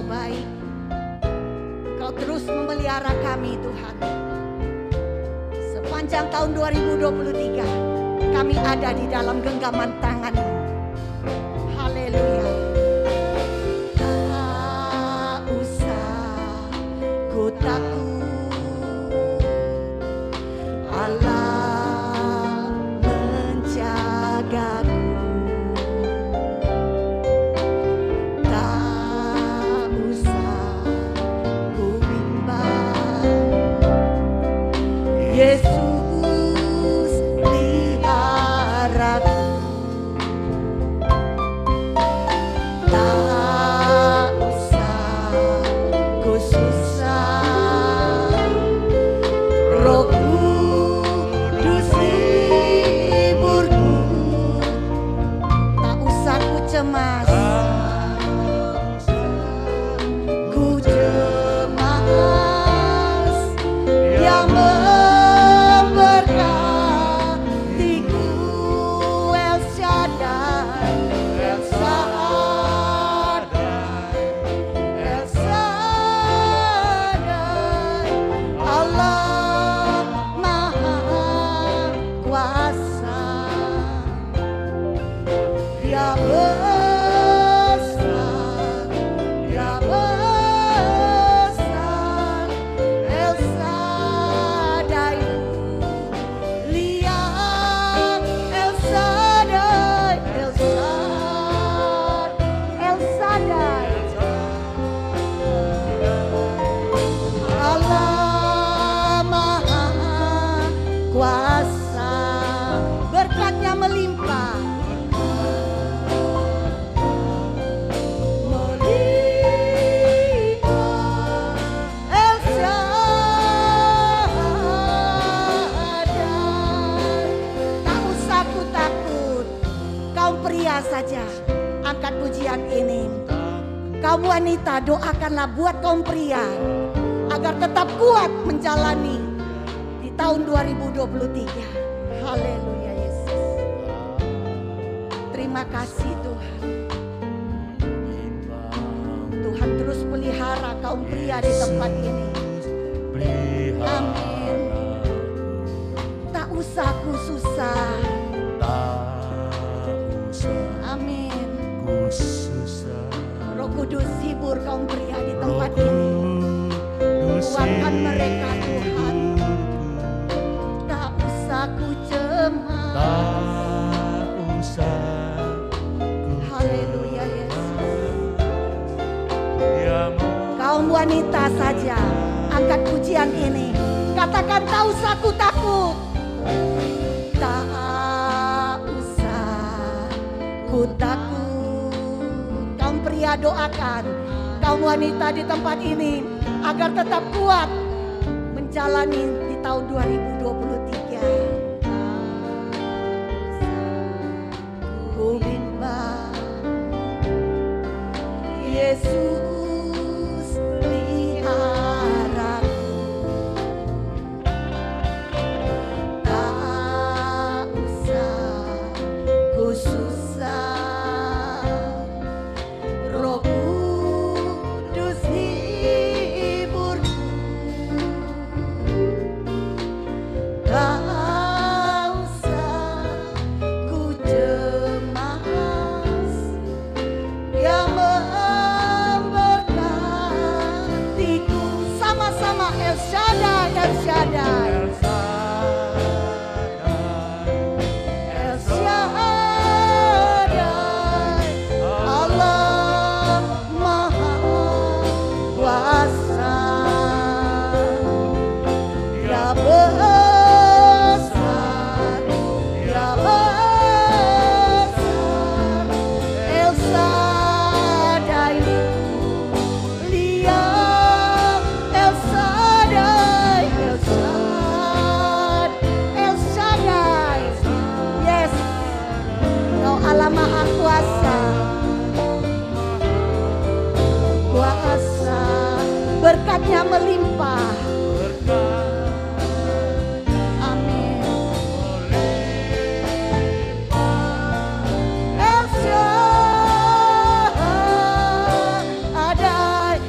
Engkau baik. Engkau terus memelihara kami Tuhan. Sepanjang tahun 2023 kami ada di dalam genggaman tangan-Mu. Haleluya. Tak usah ku takut, Allah menjagaku. Tak usah ku bimbang, Yesus peliharaku. Tak usah ku susah, Roh Kudus hiburku. Tak usah ku cemas, ku cemas, yang memberkatiku El Shaddai, El Shaddai, El Shaddai, Allah Maha Kuasa, Dia besar, Dia besar, El Shaddai. Lihat El Shaddai, El Shaddai, El Shaddai, Allah Maha Kuasa, berkat-Nya melimpah. Melimpah, El Shaddai. Tak usah ku takut, kaum pria saja angkat pujian ini. Kaum wanita doakanlah buat kaum pria agar tetap kuat menjalani di tahun 2023. Haleluya Yesus. Terima kasih Tuhan. Tuhan terus pelihara kaum pria di tempat ini. Amin. Tak usah ku susah. Amin. Roh Kudus hibur kaum pria di tempat ini. Kuatkan mereka Tuhan. Tak usah ku cemas. Haleluya Yesus. Kaum wanita saja angkat pujian ini. Katakan tak usah ku takut. Tak usah ku takut. Kaum pria doakan kaum wanita di tempat ini agar tetap kuat menjalani di tahun 2023. Ku bimbang, Yesus peliharaku. Tak usah ku susah, Roh Kudus hiburku. Tak usah ku cemas, yang memberkatiku. Sama-sama El Shaddai, El Shaddai, El Shaddai, Allah Maha Kuasa, Dia besar, Dia besar, El Shaddai. Lihat El Shaddai, El Shaddai, El Shaddai. Yes, Kau Allah Maha Kuasa, kuasa, berkat-Nya melimpah. Amin. El Shaddai,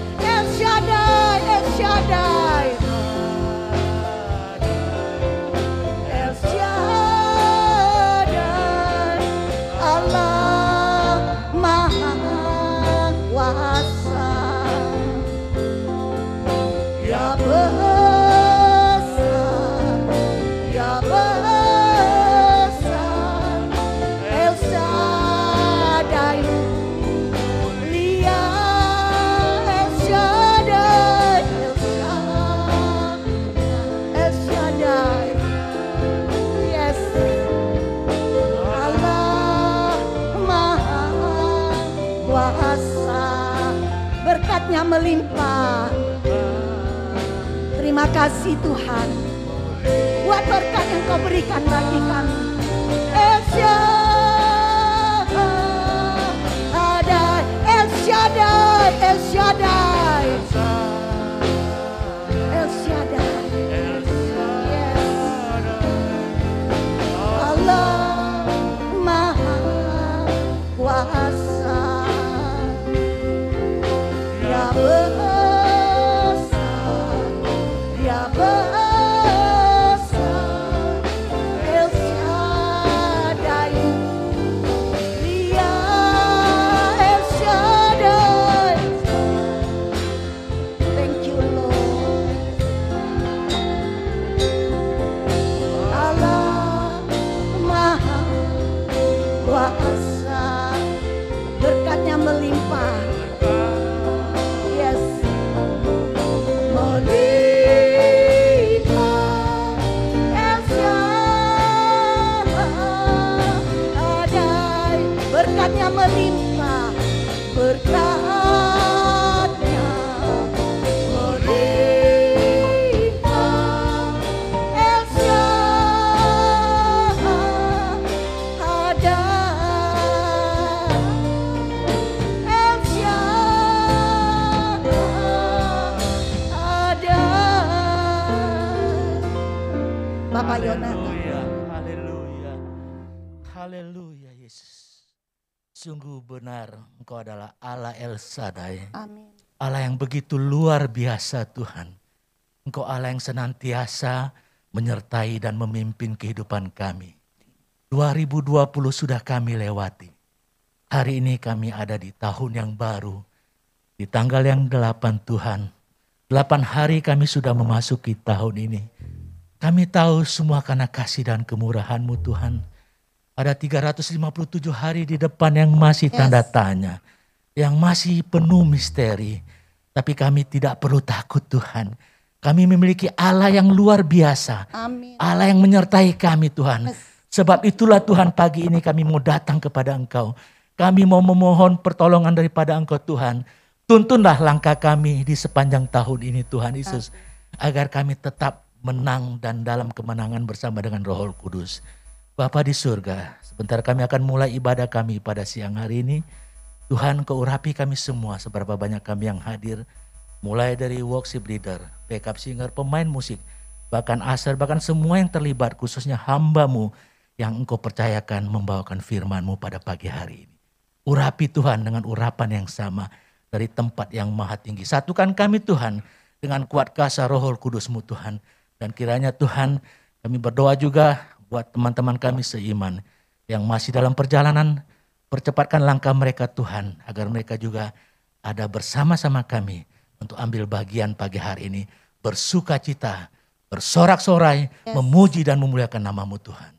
berkat-Nya melimpah. Terima kasih Tuhan buat berkat yang Kau berikan bagi kami. El Shaddai, El Shaddai, El Shaddai, El Shaddai. Yes. Allah Maha Kuasa, Dia besar, Dia besar. El Shaddai, Dia El Shaddai. Thank you Lord. Allah Maha Kuasa, berkat-Nya melimpah. Yes, melimpah. El Shaddai, berkat-Nya melimpah. Berkat-Nya melimpah. El Shaddai, El Shaddai. Bapak Yonatan. Haleluya, haleluya, haleluya Yesus. Sungguh benar Engkau adalah Allah El Shaddai. Amin. Allah yang begitu luar biasa Tuhan. Engkau Allah yang senantiasa menyertai dan memimpin kehidupan kami. 2020 sudah kami lewati. Hari ini kami ada di tahun yang baru. Di tanggal yang 8 Tuhan. 8 hari kami sudah memasuki tahun ini. Kami tahu semua karena kasih dan kemurahan-Mu Tuhan. Ada 357 hari di depan yang masih tanda tanya. Yang masih penuh misteri. Tapi kami tidak perlu takut Tuhan. Kami memiliki Allah yang luar biasa. Amin. Allah yang menyertai kami Tuhan. Yes. Sebab itulah Tuhan pagi ini kami mau datang kepada Engkau. Kami mau memohon pertolongan daripada Engkau Tuhan. Tuntunlah langkah kami di sepanjang tahun ini Tuhan Yesus. Agar kami tetap menang dan dalam kemenangan bersama dengan Roh Kudus. Bapa di surga, sebentar kami akan mulai ibadah kami pada siang hari ini. Tuhan Kau urapi kami semua seberapa banyak kami yang hadir. Mulai dari worship leader, backup singer, pemain musik, bahkan asar, bahkan semua yang terlibat khususnya hamba-Mu yang Engkau percayakan membawakan firman-Mu pada pagi hari ini. Urapi Tuhan dengan urapan yang sama dari tempat yang maha tinggi. Satukan kami Tuhan dengan kuat kuasa Roh Kudus-Mu Tuhan. Dan kiranya Tuhan kami berdoa juga buat teman-teman kami seiman yang masih dalam perjalanan. Percepatkan langkah mereka Tuhan agar mereka juga ada bersama-sama kami untuk ambil bagian pagi hari ini. Bersuka cita, bersorak-sorai, memuji dan memuliakan nama-Mu Tuhan.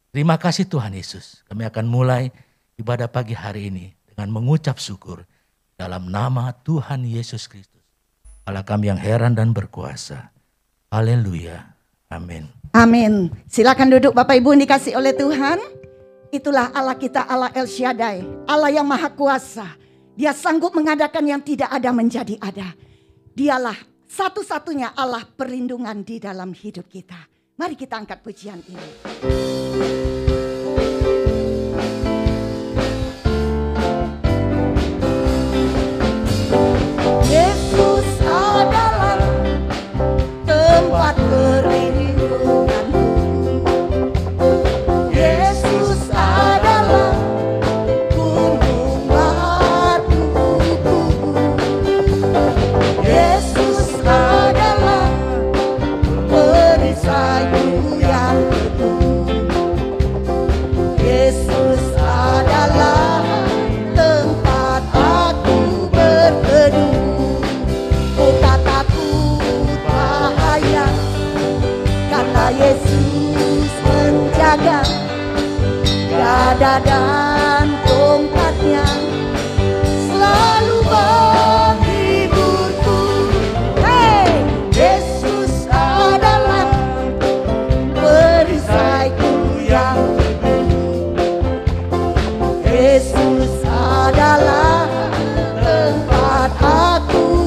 Terima kasih Tuhan Yesus. Kami akan mulai ibadah pagi hari ini dengan mengucap syukur dalam nama Tuhan Yesus Kristus. Allah kami yang heran dan berkuasa. Haleluya. Amin. Amin. Silakan duduk Bapak Ibu yang dikasih oleh Tuhan. Itulah Allah kita, Allah El Shaddai. Allah yang maha kuasa. Dia sanggup mengadakan yang tidak ada menjadi ada. Dialah satu-satunya Allah perlindungan di dalam hidup kita. Mari kita angkat pujian ini. Yesus adalah tempat perlindunganku. Yesus adalah gunung batuku. Yesus adalah perisaiku yang teguh. Yesus adalah tempat aku berteduh. Oh tak takut bahaya, karena Yesus menjaga dada dan tongkatnya selalu menghiburku. Hey, Yesus adalah perisaiku yang teguh. Yesus adalah tempat aku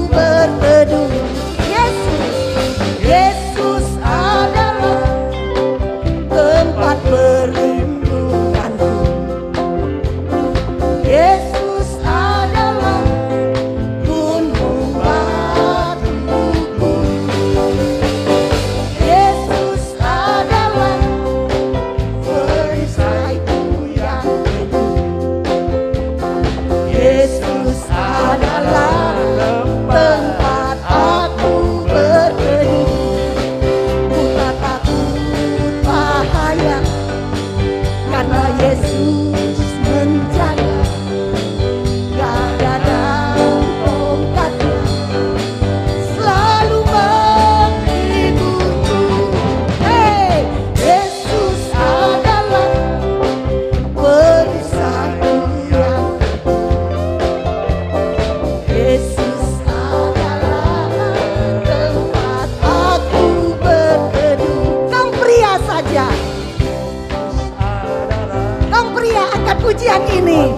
pujian ini.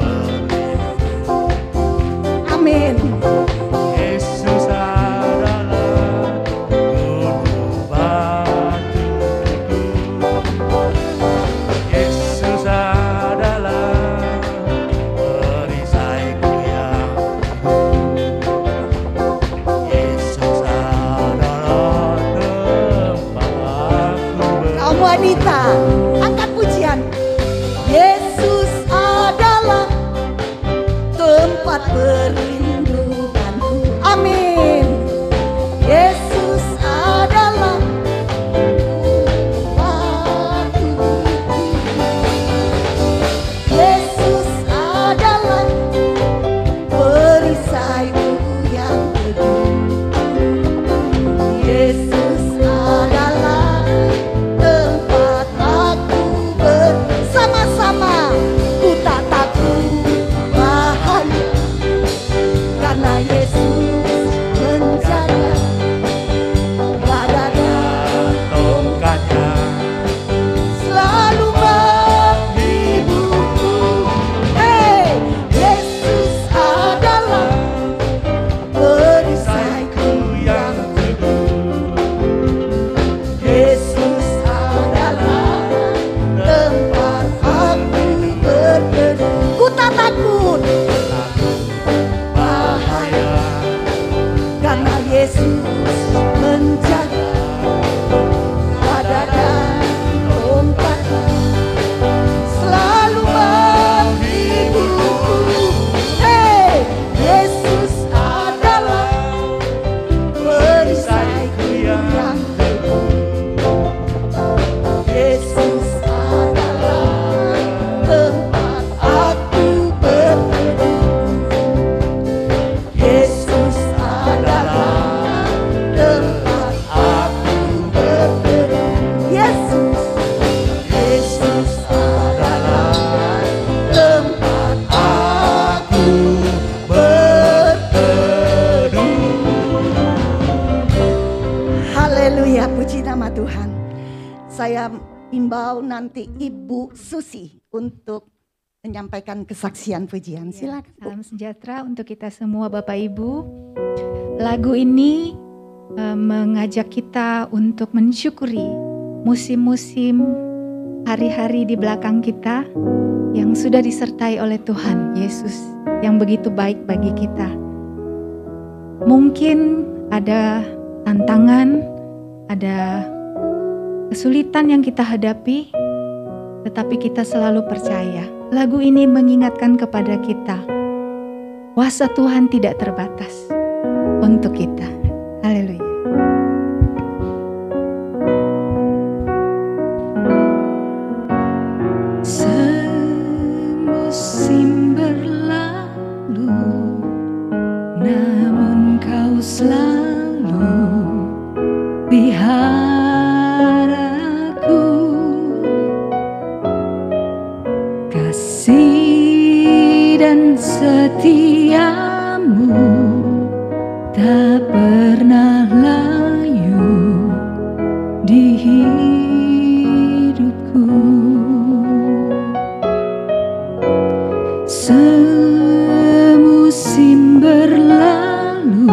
Amin. Yesus adalah gunung batuku. Yesus adalah perisaiku yang teguh. Yesus adalah tempat aku Kaum wanita, angkat pujian. Yesus adalah tempat perlindunganku. Amin. Yesus adalah tempatku. Yesus adalah perisaiku yang teguh. Yesus adalah tempat aku bersama-sama. Ku tak takut bahaya, karena Yesus menjaga badan dan tongkatnya. selalu menghiburku. Hey, Yesus adalah perisaiku yang Yesus adalah tempat aku berteduh. Ku tak takut bahaya, karena Yesus menjaga badan dan tongkatku selalu menghiburku. Hey, Yesus adalah perisaiku yang Yesus adalah tempat aku berteduh. Yesus adalah tempat aku berteduh. Yesus adalah tempat aku berteduh. Haleluya, puji nama Tuhan. Saya imbau nanti Ibu Susi untuk menyampaikan kesaksian pujian. Silakan. Salam sejahtera untuk kita semua Bapak Ibu. Lagu ini mengajak kita untuk mensyukuri musim-musim hari-hari di belakang kita yang sudah disertai oleh Tuhan Yesus yang begitu baik bagi kita. Mungkin ada tantangan, ada kesulitan yang kita hadapi, tetapi kita selalu percaya. Lagu ini mengingatkan kepada kita, kuasa Tuhan tidak terbatas untuk kita. Haleluya. Semusim berlalu, namun kau selalu pelihara aku. Kasih dan setiamu tak pernah layu di hidupku. Semusim berlalu,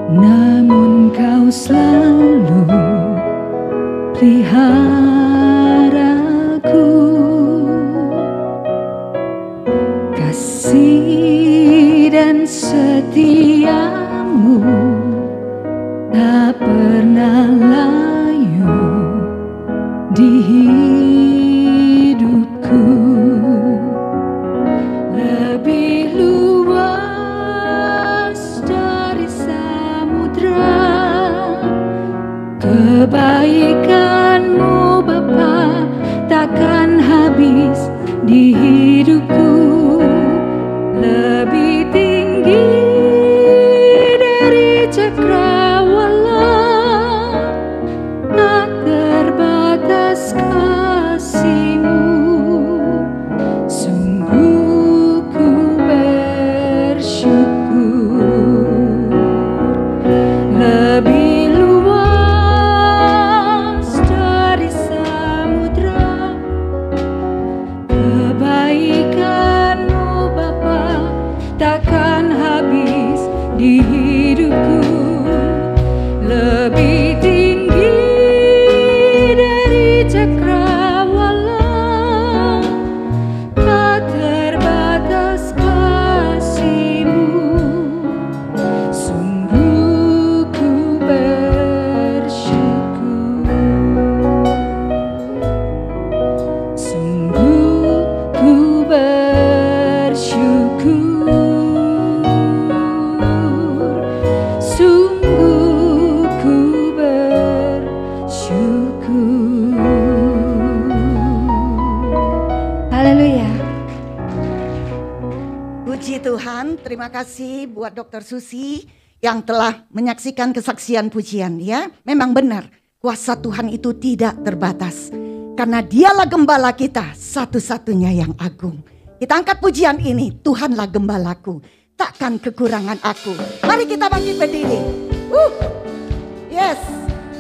namun kau selalu peliharaku. Kasih dan setiamu tak pernah layu di hidupku. Lebih luas dari samudra, kebaikanmu Bapa takkan habis di hidupku. Haleluya. Puji Tuhan, terima kasih buat Dr. Susi yang telah menyaksikan kesaksian pujian ya. Memang benar, kuasa Tuhan itu tidak terbatas. Karena dialah gembala kita, satu-satunya yang agung. Kita angkat pujian ini, Tuhanlah gembalaku, takkan kekurangan aku. Mari kita bangkit berdiri. Yes,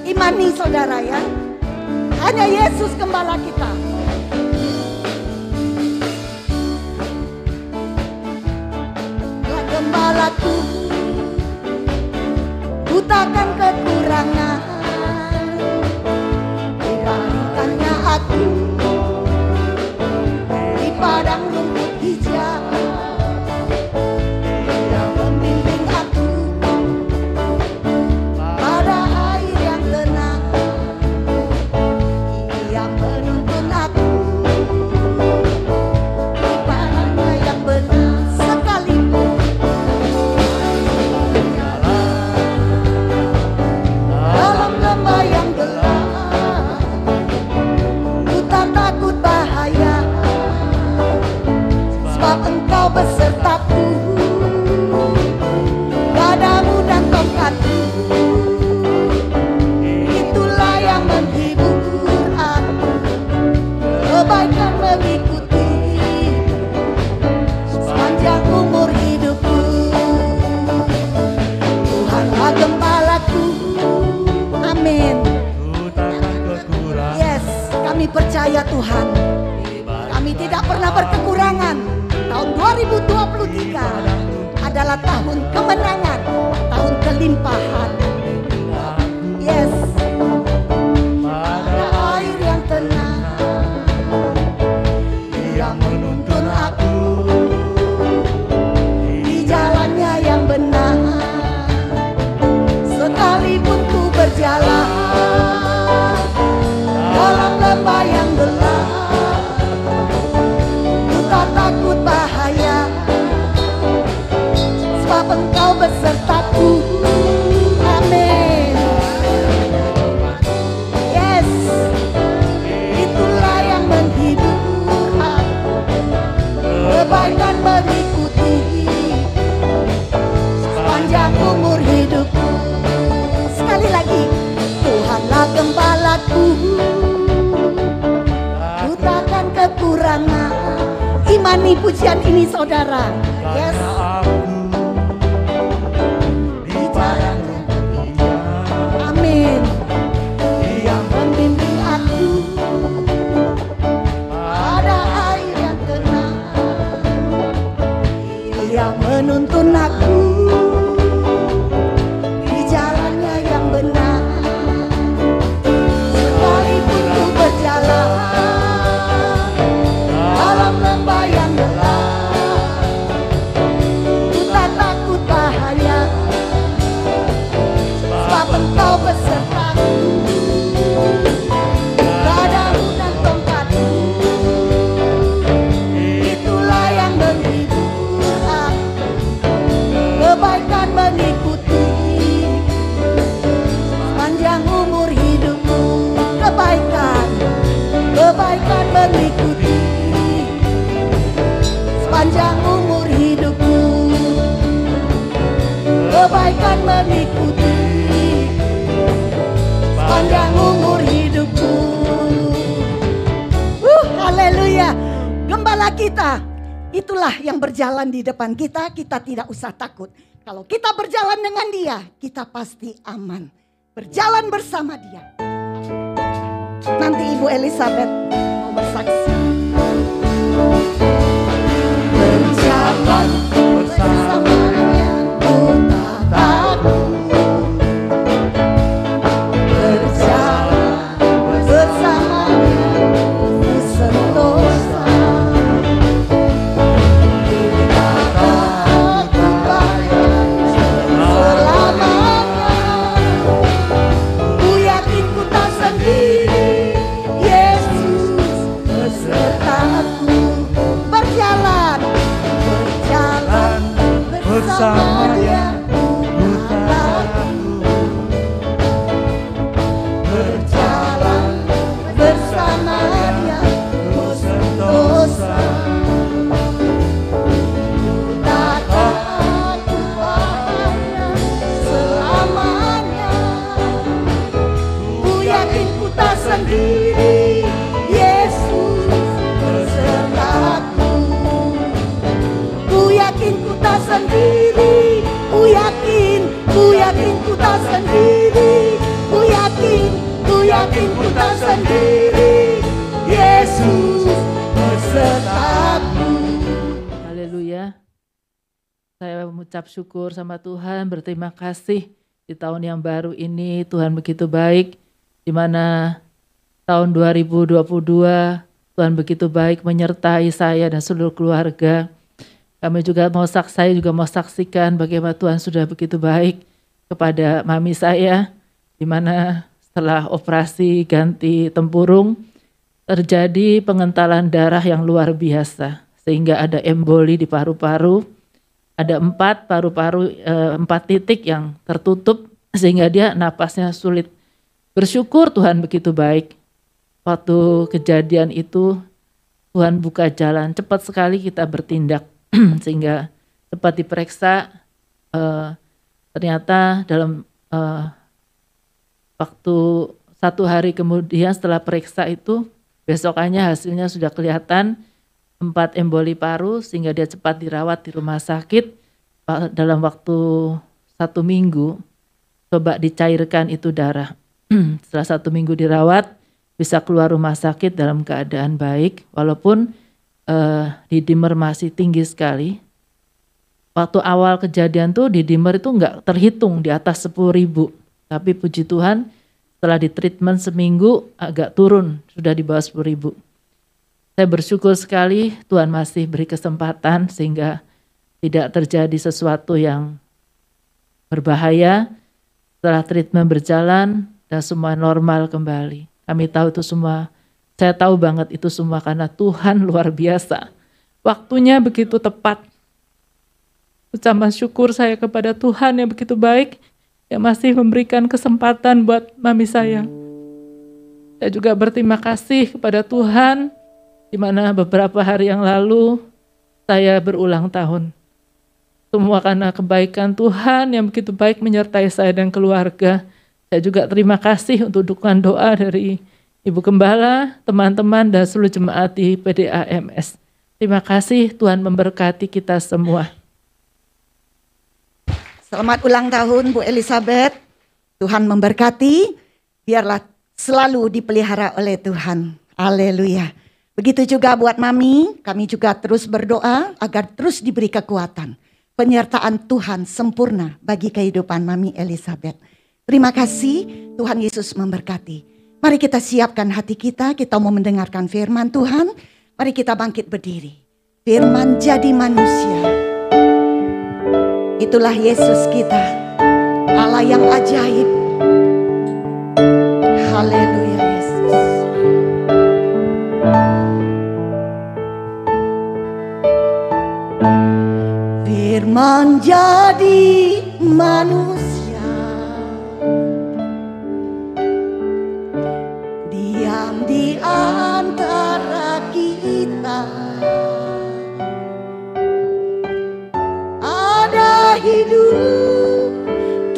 imani saudara ya. Hanya Yesus gembala kita. Gembalaku, ku takkan kekurangan. Diberikannya aku di padang rumput hijau. Dia membimbing aku pada air yang tenang. Dia menuntun aku di padangnya yang benar. Sekalipun dalam lembah yang gelap, ku tak takut bahaya, sebab Engkau besertaku, padamu dan tongkatku, itulah yang menghibur aku, kebaikan mengikuti sepanjang umur hidupku. Tuhanlah gembalaku. Amin. Yes, kami percaya Tuhan. Kami tidak pernah berkekurangan. Tahun 2023 adalah tahun kemenangan, tahun kelimpahan. Yes. Pada air yang tenang, Dia menuntun aku di jalannya yang benar. Sekalipun ku berjalan dalam lembah yang gelap, ku tak takut bahaya, sebab Engkau besertaku. Amin. Yes, itulah yang menghibur aku, kebaikan mengikuti sepanjang umur hidupku. Sekali lagi, Tuhanlah gembalaku, ku takkan kekurangan. Imani pujian ini saudara. Yes. Di jalan amin. Dia membimbing aku pada air yang tenang. Dia menuntun aku di jalannya yang benar. Sekalipun ku berjalan dalam lembah yang gelap, ku tak takut bahaya, sebab Engkau besertaku, padamu dan tongkatku, itulah yang menghibur aku, kebaikan mengikuti sepanjang umur hidupku. Kebaikan mengikuti sepanjang umur hidupku. Kebaikan mengikuti sepanjang umur hidupku. Haleluya. Gembala kita, itulah yang berjalan di depan kita. Kita tidak usah takut. Kalau kita berjalan dengan Dia, kita pasti aman. Berjalan bersama Dia. Nanti Ibu Elizabeth mau bersaksi. Berjalan bersamanya, ku tak takut. Berjalan bersamanya, ku sentosa. Ku tak takut bahaya selamanya. Ku yakin ku tak sendiri, Yesus sendiri. Ku yakin ku tak sendiri. Ku yakin ku tak sendiri. Yesus besertaku. Haleluya. Saya mengucap syukur sama Tuhan, berterima kasih di tahun yang baru ini. Tuhan begitu baik, di mana tahun 2022 Tuhan begitu baik menyertai saya dan seluruh keluarga. Saya juga mau saksikan bagaimana Tuhan sudah begitu baik kepada mami saya, di mana setelah operasi ganti tempurung terjadi pengentalan darah yang luar biasa, sehingga ada emboli di paru-paru. Ada 4 titik yang tertutup sehingga dia napasnya sulit. Bersyukur Tuhan begitu baik. Waktu kejadian itu Tuhan buka jalan, cepat sekali kita bertindak sehingga cepat diperiksa. Ternyata dalam waktu 1 hari kemudian setelah periksa itu, besokannya hasilnya sudah kelihatan 4 emboli paru, sehingga dia cepat dirawat di rumah sakit. Dalam waktu 1 minggu coba dicairkan itu darah. Setelah 1 minggu dirawat bisa keluar rumah sakit dalam keadaan baik, walaupun didimer masih tinggi sekali. Waktu awal kejadian tuh didimer itu enggak terhitung di atas 10.000, tapi puji Tuhan setelah ditreatment seminggu agak turun, sudah di bawah 10.000. Saya bersyukur sekali Tuhan masih beri kesempatan sehingga tidak terjadi sesuatu yang berbahaya. Setelah treatment berjalan dan semua normal kembali. Kami tahu itu semua, saya tahu banget itu semua karena Tuhan luar biasa. Waktunya begitu tepat. Ucapan syukur saya kepada Tuhan yang begitu baik, yang masih memberikan kesempatan buat mami saya. Saya juga berterima kasih kepada Tuhan, di mana beberapa hari yang lalu saya berulang tahun. Semua karena kebaikan Tuhan yang begitu baik menyertai saya dan keluarga. Saya juga terima kasih untuk dukungan doa dari Ibu Gembala, teman-teman dan seluruh jemaat di PDAMS. Terima kasih, Tuhan memberkati kita semua. Selamat ulang tahun Bu Elizabeth. Tuhan memberkati, biarlah selalu dipelihara oleh Tuhan. Haleluya. Begitu juga buat Mami, kami juga terus berdoa agar terus diberi kekuatan. Penyertaan Tuhan sempurna bagi kehidupan Mami Elizabeth. Terima kasih, Tuhan Yesus memberkati. Mari kita siapkan hati kita mau mendengarkan firman Tuhan. Mari kita bangkit berdiri. Firman jadi manusia. Itulah Yesus kita, Allah yang ajaib. Haleluya Yesus. Firman jadi manusia, diam di antara kita. Ada hidup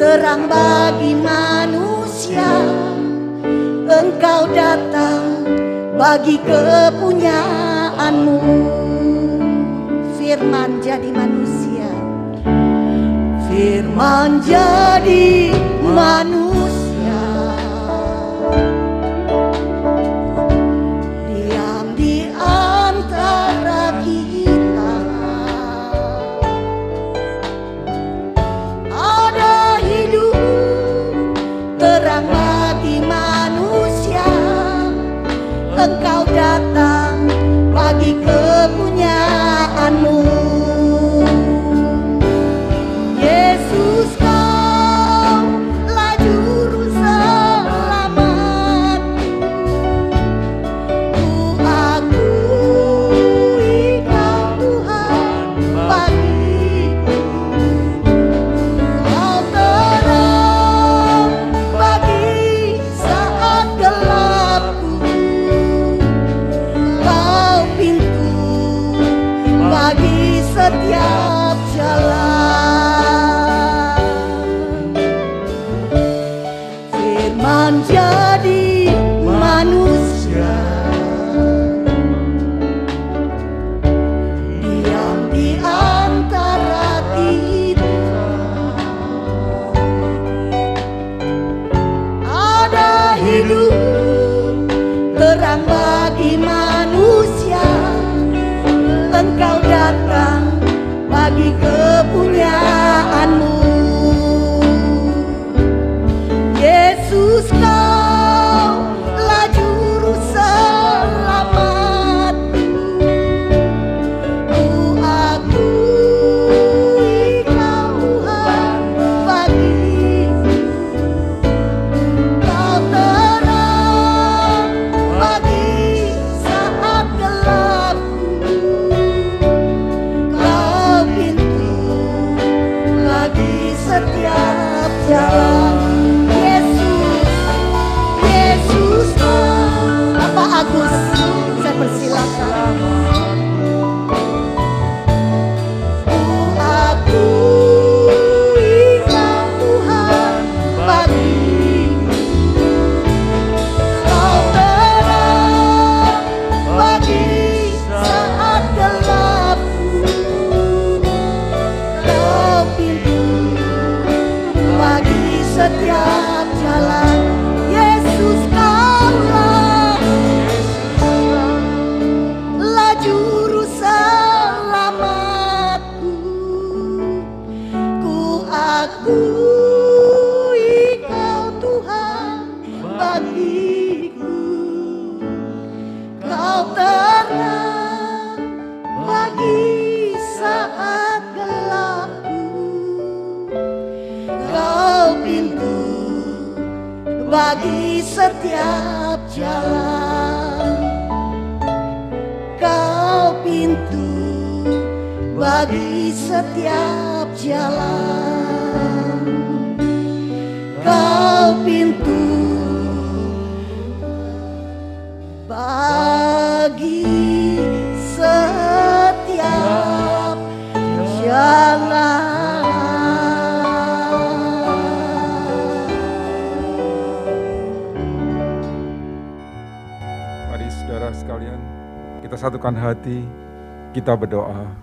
terang bagi manusia. Engkau datang bagi kepunyaanmu. Firman jadi manusia. Firman jadi manusia, diam di antara kita. Ada hidup terang bagi manusia. Engkau datang bagi kepunyaanmu. Yesus, Kaulah juru selamat. Ku akui Kau Tuhan bagiku. Kau terang bagi saat gelapku. Kau pintu bagi setiap jalan. Firman jadi manusia, diam di antara kita. jalan. Yesus, Yesus. Bapak Agus, saya persilakan. Setiap jalan, Yesus kaulah juru selamatku. Ku akui Kau Tuhan bagiku, Kau terang bagi saat gelapku, Kau pintu bagi setiap jalan, Kau pintu bagi setiap jalan, Kau pintu bagi setiap jalan. Sekalian, kita satukan hati, kita berdoa.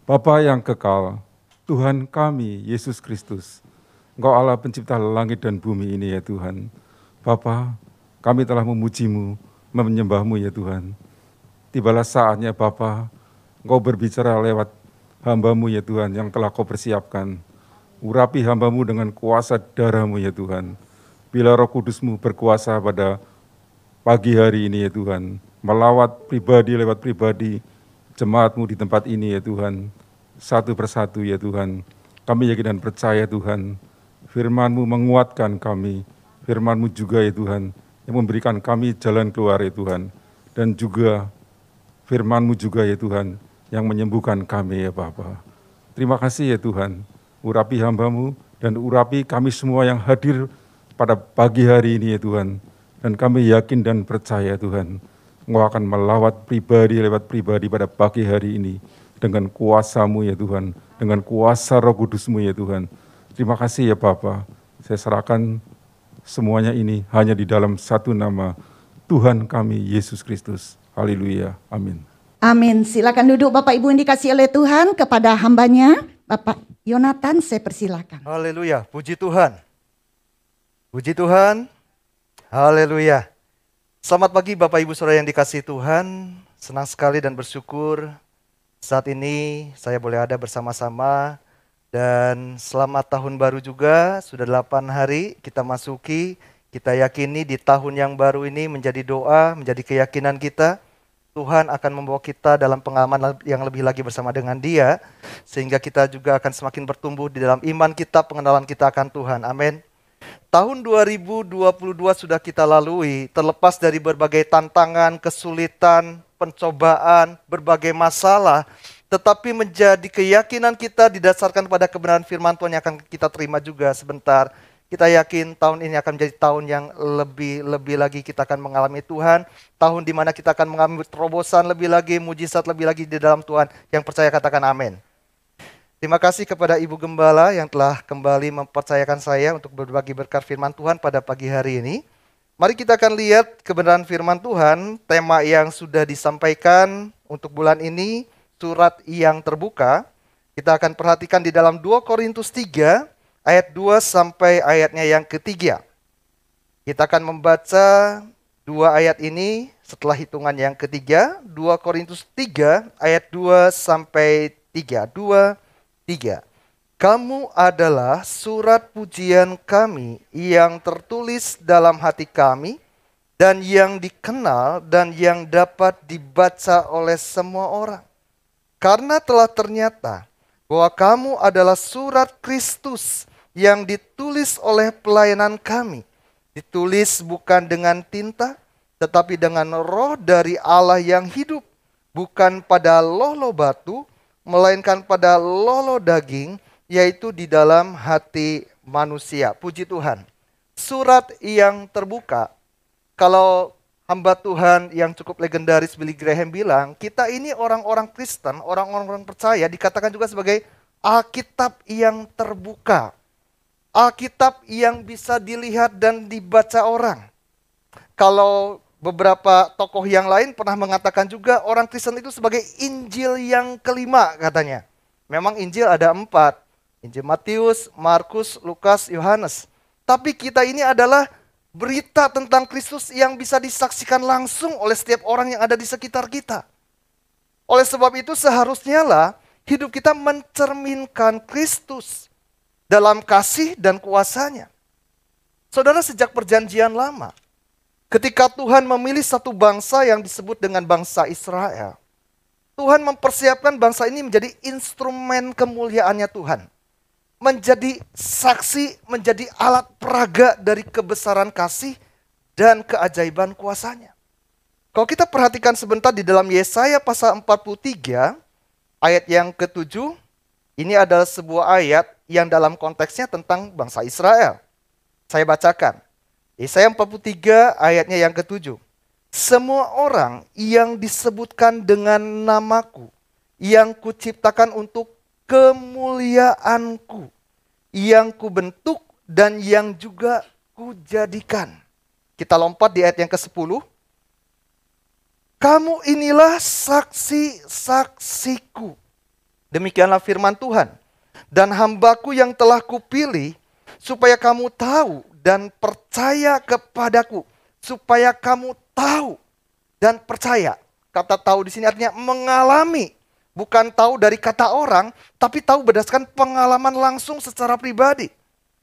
Bapa yang kekal, Tuhan kami, Yesus Kristus, Engkau Allah pencipta langit dan bumi ini ya Tuhan. Bapa, kami telah memuji-Mu, menyembah-Mu ya Tuhan. Tibalah saatnya Bapa, Engkau berbicara lewat hamba-Mu ya Tuhan, yang telah Kau persiapkan. Urapi hamba-Mu dengan kuasa darah-Mu ya Tuhan. Bila Roh Kudus-Mu berkuasa pada pagi hari ini ya Tuhan, melawat pribadi lewat pribadi, jemaat-Mu di tempat ini ya Tuhan, satu persatu ya Tuhan. Kami yakin dan percaya Tuhan, firman-Mu menguatkan kami, firman-Mu juga ya Tuhan, yang memberikan kami jalan keluar ya Tuhan, dan juga firman-Mu juga ya Tuhan, yang menyembuhkan kami ya Bapa. Terima kasih ya Tuhan, urapi hamba-Mu, dan urapi kami semua yang hadir pada pagi hari ini ya Tuhan. Dan kami yakin dan percaya Tuhan, Engkau akan melawat pribadi lewat pribadi pada pagi hari ini dengan kuasa-Mu ya Tuhan, dengan kuasa Roh Kudus-Mu ya Tuhan. Terima kasih ya Bapa. Saya serahkan semuanya ini hanya di dalam satu nama, Tuhan kami Yesus Kristus. Haleluya. Amin. Amin. Silakan duduk Bapak Ibu yang dikasihi oleh Tuhan. Kepada hambanya, Bapak Yonatan, saya persilakan. Haleluya. Puji Tuhan. Puji Tuhan. Haleluya. Selamat pagi Bapak Ibu Saudara yang dikasihi Tuhan. Senang sekali dan bersyukur saat ini saya boleh ada bersama-sama. Dan selamat tahun baru juga, sudah 8 hari kita masuki. Kita yakini di tahun yang baru ini menjadi doa, menjadi keyakinan kita. Tuhan akan membawa kita dalam pengalaman yang lebih lagi bersama dengan Dia. Sehingga kita juga akan semakin bertumbuh di dalam iman kita, pengenalan kita akan Tuhan. Amin. Tahun 2022 sudah kita lalui, terlepas dari berbagai tantangan, kesulitan, pencobaan, berbagai masalah, tetapi menjadi keyakinan kita didasarkan pada kebenaran firman Tuhan yang akan kita terima juga sebentar. Kita yakin tahun ini akan menjadi tahun yang lebih lagi kita akan mengalami Tuhan. Tahun di mana kita akan mengalami terobosan lebih lagi, mujizat lebih lagi di dalam Tuhan. Yang percaya katakan amin. Terima kasih kepada Ibu Gembala yang telah kembali mempercayakan saya untuk berbagi berkat firman Tuhan pada pagi hari ini. Mari kita akan lihat kebenaran firman Tuhan, tema yang sudah disampaikan untuk bulan ini, surat yang terbuka. Kita akan perhatikan di dalam 2 Korintus 3, ayat 2 sampai ayatnya yang ketiga. Kita akan membaca 2 ayat ini setelah hitungan yang ketiga, 2 Korintus 3, ayat 2 sampai 3. 2, 3. Kamu adalah surat pujian kami yang tertulis dalam hati kami dan yang dikenal dan yang dapat dibaca oleh semua orang. Karena telah ternyata bahwa kamu adalah surat Kristus yang ditulis oleh pelayanan kami. Ditulis bukan dengan tinta tetapi dengan roh dari Allah yang hidup. Bukan pada lolo batu melainkan pada lolo daging, yaitu di dalam hati manusia. Puji Tuhan. Surat yang terbuka, kalau hamba Tuhan yang cukup legendaris Billy Graham bilang, kita ini orang-orang Kristen, orang-orang percaya dikatakan juga sebagai Alkitab yang terbuka. Alkitab yang bisa dilihat dan dibaca orang. Kalau beberapa tokoh yang lain pernah mengatakan juga orang Kristen itu sebagai Injil yang kelima katanya. Memang Injil ada 4. Injil Matius, Markus, Lukas, Yohanes. Tapi kita ini adalah berita tentang Kristus yang bisa disaksikan langsung oleh setiap orang yang ada di sekitar kita. Oleh sebab itu seharusnya lah hidup kita mencerminkan Kristus dalam kasih dan kuasanya. Saudara, sejak perjanjian lama, ketika Tuhan memilih satu bangsa yang disebut dengan bangsa Israel, Tuhan mempersiapkan bangsa ini menjadi instrumen kemuliaannya Tuhan. Menjadi saksi, menjadi alat peraga dari kebesaran kasih dan keajaiban kuasanya. Kalau kita perhatikan sebentar di dalam Yesaya pasal 43, ayat yang ke-7, ini adalah sebuah ayat yang dalam konteksnya tentang bangsa Israel. Saya bacakan. Yesaya 43 ayatnya yang ke-7. Semua orang yang disebutkan dengan namaku, yang kuciptakan untuk kemuliaanku, yang kubentuk dan yang juga kujadikan. Kita lompat di ayat yang ke-10. Kamu inilah saksi-saksiku. Demikianlah firman Tuhan. Dan hambaku yang telah kupilih, supaya kamu tahu dan percaya kepadaku. Supaya kamu tahu dan percaya. Kata tahu di sini artinya mengalami. Bukan tahu dari kata orang, tapi tahu berdasarkan pengalaman langsung secara pribadi.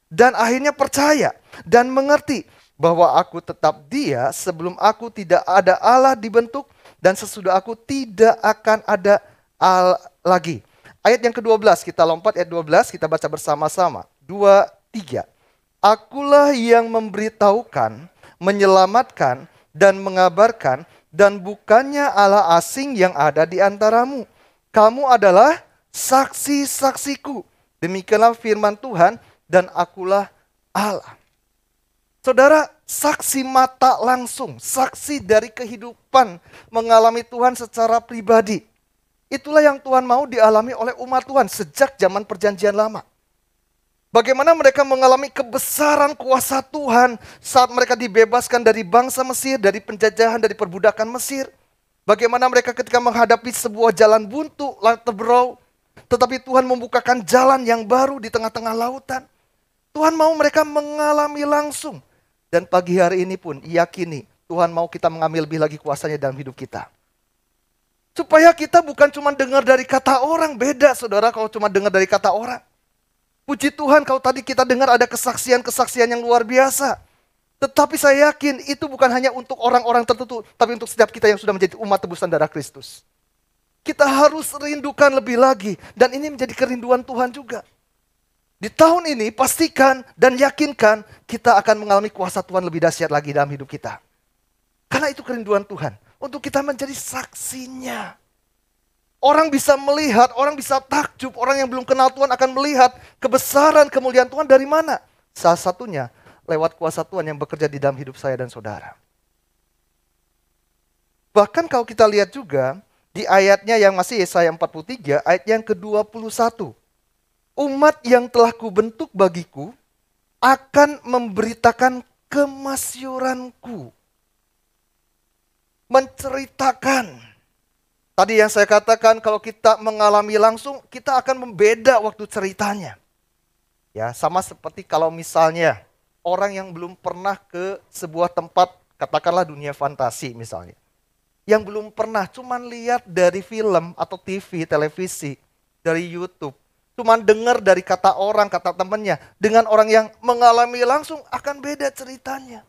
Dan akhirnya percaya dan mengerti bahwa aku tetap Dia sebelum aku tidak ada Allah dibentuk dan sesudah aku tidak akan ada Allah lagi. Ayat yang ke-12, kita lompat ayat 12, kita baca bersama-sama. 2, 3. Akulah yang memberitahukan, menyelamatkan, dan mengabarkan, dan bukannya Allah asing yang ada di antaramu. Kamu adalah saksi-saksiku. Demikianlah firman Tuhan, dan akulah Allah. Saudara, saksi mata langsung, saksi dari kehidupan mengalami Tuhan secara pribadi. Itulah yang Tuhan mau dialami oleh umat Tuhan sejak zaman perjanjian lama. Bagaimana mereka mengalami kebesaran kuasa Tuhan saat mereka dibebaskan dari bangsa Mesir, dari penjajahan, dari perbudakan Mesir. Bagaimana mereka ketika menghadapi sebuah jalan buntu, terberau, tetapi Tuhan membukakan jalan yang baru di tengah-tengah lautan. Tuhan mau mereka mengalami langsung. Dan pagi hari ini pun yakini Tuhan mau kita mengambil lebih lagi kuasanya dalam hidup kita. Supaya kita bukan cuma dengar dari kata orang, beda saudara kalau cuma dengar dari kata orang. Puji Tuhan kalau tadi kita dengar ada kesaksian-kesaksian yang luar biasa. Tetapi saya yakin itu bukan hanya untuk orang-orang tertentu, tapi untuk setiap kita yang sudah menjadi umat tebusan darah Kristus. Kita harus rindukan lebih lagi, dan ini menjadi kerinduan Tuhan juga. Di tahun ini pastikan dan yakinkan kita akan mengalami kuasa Tuhan lebih dahsyat lagi dalam hidup kita. Karena itu kerinduan Tuhan, untuk kita menjadi saksinya. Orang bisa melihat, orang bisa takjub, orang yang belum kenal Tuhan akan melihat kebesaran kemuliaan Tuhan dari mana? Salah satunya lewat kuasa Tuhan yang bekerja di dalam hidup saya dan saudara. Bahkan kalau kita lihat juga di ayatnya yang masih Yesaya 43, ayat yang ke-21. Umat yang telah kubentuk bagiku akan memberitakan kemasyuranku. Menceritakan. Tadi yang saya katakan kalau kita mengalami langsung, kita akan membeda waktu ceritanya. Ya, sama seperti kalau misalnya orang yang belum pernah ke sebuah tempat, katakanlah dunia fantasi misalnya. Yang belum pernah, cuman lihat dari film atau TV, televisi, dari YouTube. Cuman dengar dari kata orang, kata temannya. Dengan orang yang mengalami langsung akan beda ceritanya.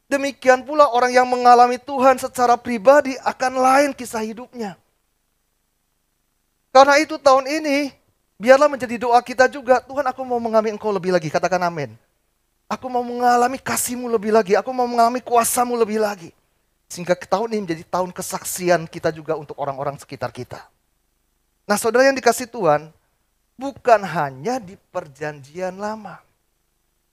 Demikian pula orang yang mengalami Tuhan secara pribadi akan lain kisah hidupnya. Karena itu tahun ini, biarlah menjadi doa kita juga. Tuhan, aku mau mengalami Engkau lebih lagi, katakan amin. Aku mau mengalami kasih-Mu lebih lagi, aku mau mengalami kuasa-Mu lebih lagi. Sehingga tahun ini menjadi tahun kesaksian kita juga untuk orang-orang sekitar kita. Nah saudara yang dikasih Tuhan, bukan hanya di perjanjian lama.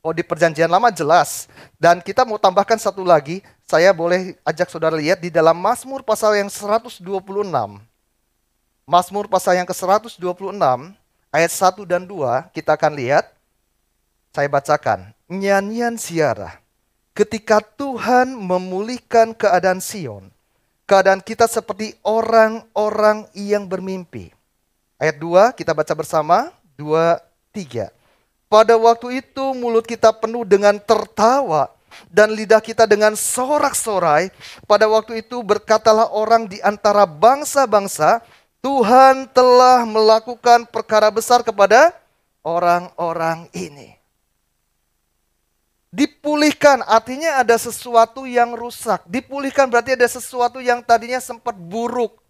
Oh, di perjanjian lama jelas. Dan kita mau tambahkan satu lagi, saya boleh ajak saudara lihat di dalam Mazmur pasal yang 126. Mazmur pasal yang ke-126, ayat 1 dan 2, kita akan lihat. Saya bacakan. Nyanyian ziarah. Ketika Tuhan memulihkan keadaan Sion, keadaan kita seperti orang-orang yang bermimpi. Ayat 2, kita baca bersama. 2, 3. Pada waktu itu mulut kita penuh dengan tertawa dan lidah kita dengan sorak-sorai. Pada waktu itu berkatalah orang di antara bangsa-bangsa, Tuhan telah melakukan perkara besar kepada orang-orang ini. Dipulihkan artinya ada sesuatu yang rusak. Dipulihkan berarti ada sesuatu yang tadinya sempat buruk,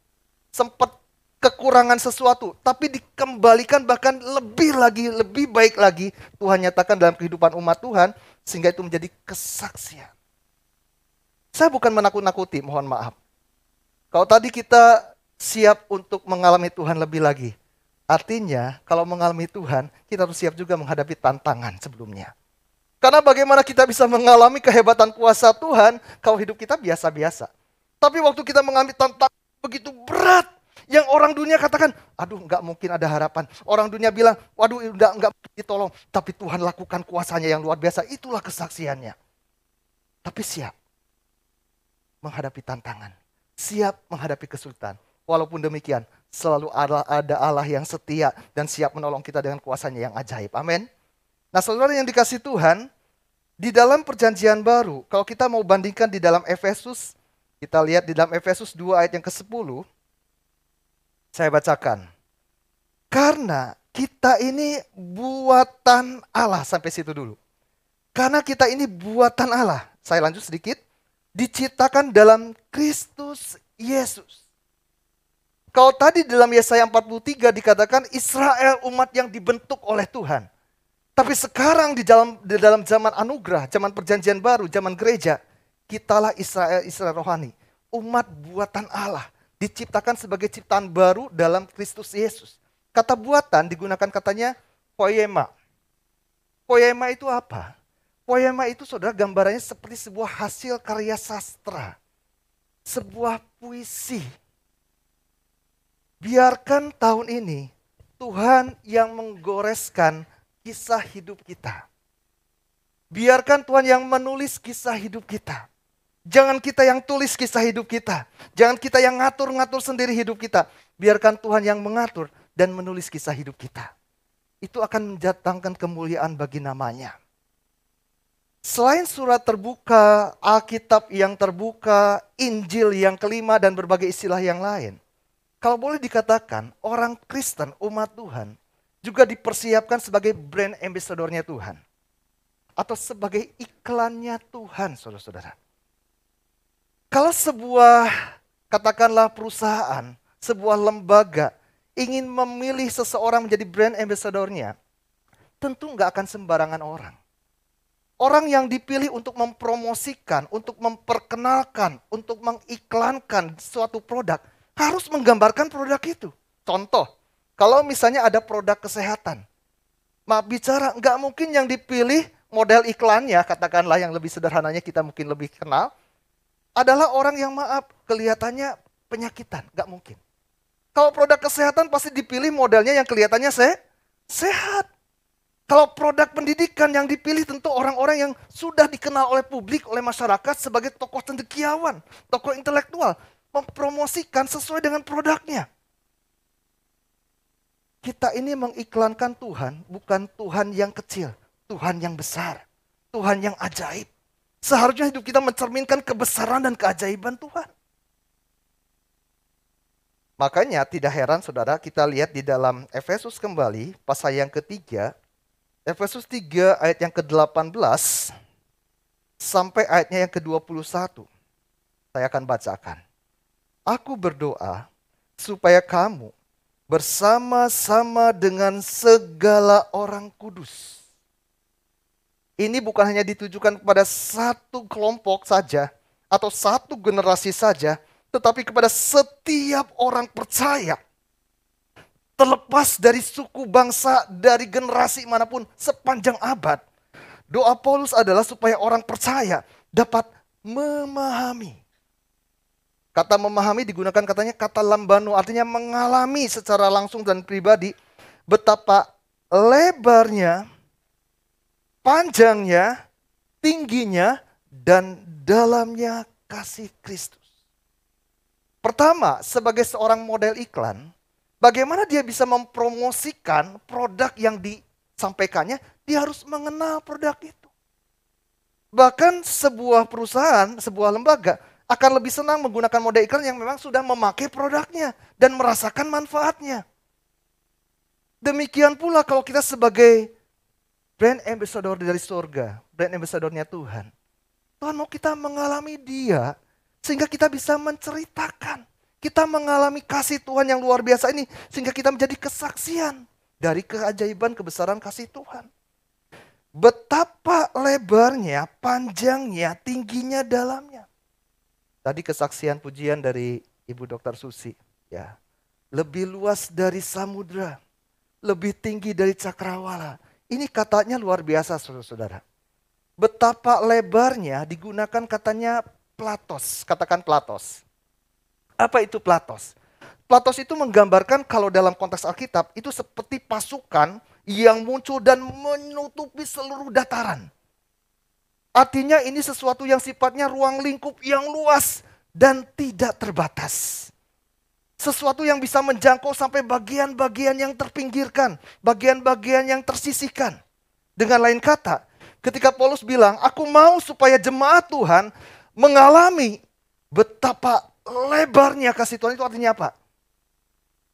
sempat kekurangan sesuatu, tapi dikembalikan bahkan lebih lagi, lebih baik lagi Tuhan nyatakan dalam kehidupan umat Tuhan, sehingga itu menjadi kesaksian. Saya bukan menakut-nakuti, mohon maaf. Kalau tadi kita siap untuk mengalami Tuhan lebih lagi, artinya kalau mengalami Tuhan, kita harus siap juga menghadapi tantangan sebelumnya. Karena bagaimana kita bisa mengalami kehebatan kuasa Tuhan kalau hidup kita biasa-biasa. Tapi waktu kita mengalami tantangan begitu berat, yang orang dunia katakan, aduh nggak mungkin ada harapan. Orang dunia bilang, waduh nggak ditolong. Tapi Tuhan lakukan kuasanya yang luar biasa. Itulah kesaksiannya. Tapi siap menghadapi tantangan. Siap menghadapi kesulitan. Walaupun demikian, selalu ada Allah yang setia dan siap menolong kita dengan kuasanya yang ajaib. Amin. Nah saudara yang dikasih Tuhan, di dalam perjanjian baru, kalau kita mau bandingkan di dalam Efesus, kita lihat di dalam Efesus 2 ayat yang ke-10, saya bacakan. Karena kita ini buatan Allah. Sampai situ dulu. Karena kita ini buatan Allah. Saya lanjut sedikit. Diciptakan dalam Kristus Yesus. Kalau tadi dalam Yesaya 43 dikatakan Israel umat yang dibentuk oleh Tuhan. Tapi sekarang di dalam zaman anugerah, zaman perjanjian baru, zaman gereja, kitalah Israel rohani. Umat buatan Allah. Diciptakan sebagai ciptaan baru dalam Kristus Yesus. Kata buatan digunakan katanya poema. Poema itu apa? Poema itu saudara gambarannya seperti sebuah hasil karya sastra. Sebuah puisi. Biarkan tahun ini Tuhan yang menggoreskan kisah hidup kita. Biarkan Tuhan yang menulis kisah hidup kita. Jangan kita yang tulis kisah hidup kita. Jangan kita yang ngatur-ngatur sendiri hidup kita. Biarkan Tuhan yang mengatur dan menulis kisah hidup kita. Itu akan mendatangkan kemuliaan bagi namanya. Selain surat terbuka, Alkitab yang terbuka, Injil yang kelima dan berbagai istilah yang lain. Kalau boleh dikatakan, orang Kristen, umat Tuhan, juga dipersiapkan sebagai brand ambassador-nya Tuhan. Atau sebagai iklannya Tuhan, saudara-saudara. Kalau sebuah, katakanlah perusahaan, sebuah lembaga, ingin memilih seseorang menjadi brand ambassador-nya, tentu nggak akan sembarangan orang. Orang yang dipilih untuk mempromosikan, untuk memperkenalkan, untuk mengiklankan suatu produk, harus menggambarkan produk itu. Contoh, kalau misalnya ada produk kesehatan, maaf bicara, nggak mungkin yang dipilih model iklannya, katakanlah yang lebih sederhananya kita mungkin lebih kenal, adalah orang yang maaf kelihatannya penyakitan, nggak mungkin. Kalau produk kesehatan pasti dipilih modelnya yang kelihatannya sehat. Kalau produk pendidikan yang dipilih tentu orang-orang yang sudah dikenal oleh publik, oleh masyarakat sebagai tokoh cendekiawan, tokoh intelektual, mempromosikan sesuai dengan produknya. Kita ini mengiklankan Tuhan, bukan Tuhan yang kecil, Tuhan yang besar, Tuhan yang ajaib. Seharusnya hidup kita mencerminkan kebesaran dan keajaiban Tuhan. Makanya tidak heran saudara kita lihat di dalam Efesus kembali pasal yang ketiga. Efesus 3 ayat yang ke-18 sampai ayatnya yang ke-21. Saya akan bacakan. Aku berdoa supaya kamu bersama-sama dengan segala orang kudus. Ini bukan hanya ditujukan kepada satu kelompok saja atau satu generasi saja, tetapi kepada setiap orang percaya. terlepas dari suku bangsa, dari generasi manapun sepanjang abad. Doa Paulus adalah supaya orang percaya dapat memahami. Kata memahami digunakan katanya kata lambano, artinya mengalami secara langsung dan pribadi betapa lebarnya, panjangnya, tingginya, dan dalamnya kasih Kristus. Pertama, sebagai seorang model iklan, bagaimana dia bisa mempromosikan produk yang disampaikannya, dia harus mengenal produk itu. Bahkan sebuah perusahaan, sebuah lembaga akan lebih senang menggunakan model iklan yang memang sudah memakai produknya dan merasakan manfaatnya. Demikian pula kalau kita sebagai brand ambassador dari surga, brand ambassadornya Tuhan. Tuhan mau kita mengalami dia sehingga kita bisa menceritakan. Kita mengalami kasih Tuhan yang luar biasa ini sehingga kita menjadi kesaksian dari keajaiban kebesaran kasih Tuhan. Betapa lebarnya, panjangnya, tingginya, dalamnya. Tadi kesaksian pujian dari Ibu Dr. Susi, ya. Lebih luas dari samudra, lebih tinggi dari cakrawala. Ini katanya luar biasa, saudara-saudara. Betapa lebarnya digunakan katanya platos, katakan platos. Apa itu platos? Platos itu menggambarkan kalau dalam konteks Alkitab itu seperti pasukan yang muncul dan menutupi seluruh dataran. Artinya ini sesuatu yang sifatnya ruang lingkup yang luas dan tidak terbatas. Sesuatu yang bisa menjangkau sampai bagian-bagian yang terpinggirkan, bagian-bagian yang tersisihkan. Dengan lain kata, ketika Paulus bilang, aku mau supaya jemaat Tuhan mengalami betapa lebarnya kasih Tuhan, itu artinya apa?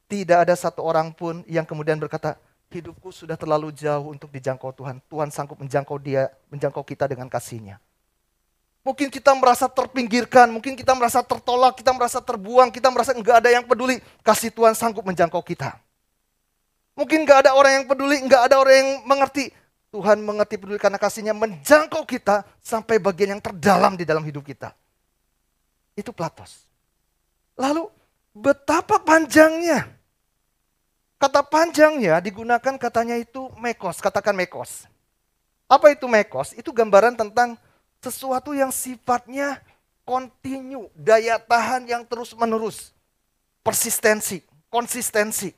Tidak ada satu orang pun yang kemudian berkata, hidupku sudah terlalu jauh untuk dijangkau Tuhan. Tuhan sanggup menjangkau kita dengan kasih-Nya. Mungkin kita merasa terpinggirkan, mungkin kita merasa tertolak, kita merasa terbuang, kita merasa enggak ada yang peduli. Kasih Tuhan sanggup menjangkau kita. Mungkin enggak ada orang yang peduli, enggak ada orang yang mengerti. Tuhan mengerti, peduli karena kasih-Nya menjangkau kita sampai bagian yang terdalam di dalam hidup kita. Itu platos. Lalu betapa panjangnya. Kata panjangnya digunakan katanya itu mekos, katakan mekos. Apa itu mekos? Itu gambaran tentang sesuatu yang sifatnya kontinu, daya tahan yang terus menerus. Persistensi, konsistensi.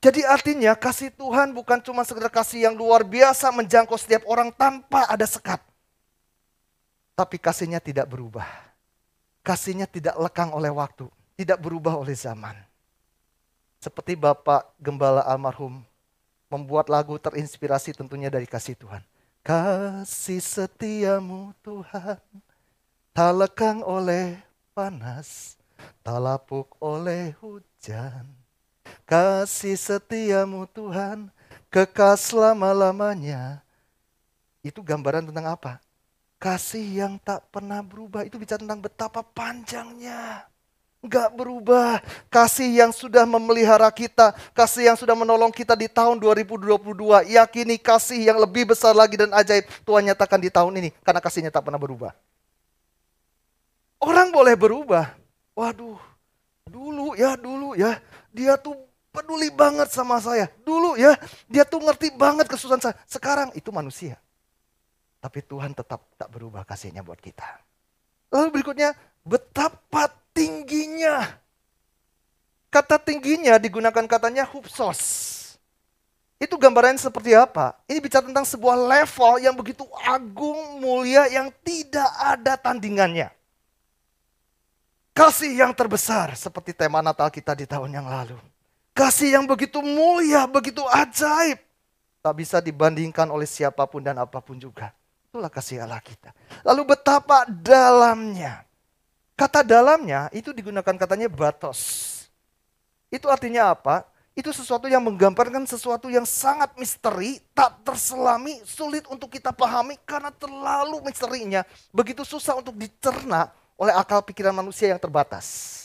Jadi artinya kasih Tuhan bukan cuma sekedar kasih yang luar biasa menjangkau setiap orang tanpa ada sekat. Tapi kasih-Nya tidak berubah. Kasih-Nya tidak lekang oleh waktu, tidak berubah oleh zaman. Seperti Bapak Gembala almarhum membuat lagu terinspirasi tentunya dari kasih Tuhan. Kasih setiamu Tuhan, tak lekang oleh panas, tak lapuk oleh hujan. Kasih setiamu Tuhan, kekal selama-lamanya. Itu gambaran tentang apa? Kasih yang tak pernah berubah. Itu bicara tentang betapa panjangnya. Enggak berubah. Kasih yang sudah memelihara kita. Kasih yang sudah menolong kita di tahun 2022. Yakini kasih yang lebih besar lagi dan ajaib Tuhan nyatakan di tahun ini. Karena kasih-Nya tak pernah berubah. Orang boleh berubah. Waduh, dulu ya. Dia tuh peduli banget sama saya. Dulu ya, dia tuh ngerti banget kesusahan saya. Sekarang itu manusia. Tapi Tuhan tetap tak berubah kasih-Nya buat kita. Lalu berikutnya, betapa tingginya. Kata tingginya digunakan katanya hupsos. Itu gambarannya seperti apa? Ini bicara tentang sebuah level yang begitu agung, mulia, yang tidak ada tandingannya. Kasih yang terbesar seperti tema Natal kita di tahun yang lalu. Kasih yang begitu mulia, begitu ajaib. Tak bisa dibandingkan oleh siapapun dan apapun juga. Itulah kasih Allah kita. Lalu betapa dalamnya. Kata dalamnya itu digunakan katanya batos. Itu artinya apa? Itu sesuatu yang menggambarkan sesuatu yang sangat misteri, tak terselami, sulit untuk kita pahami karena terlalu misterinya. Begitu susah untuk dicerna oleh akal pikiran manusia yang terbatas.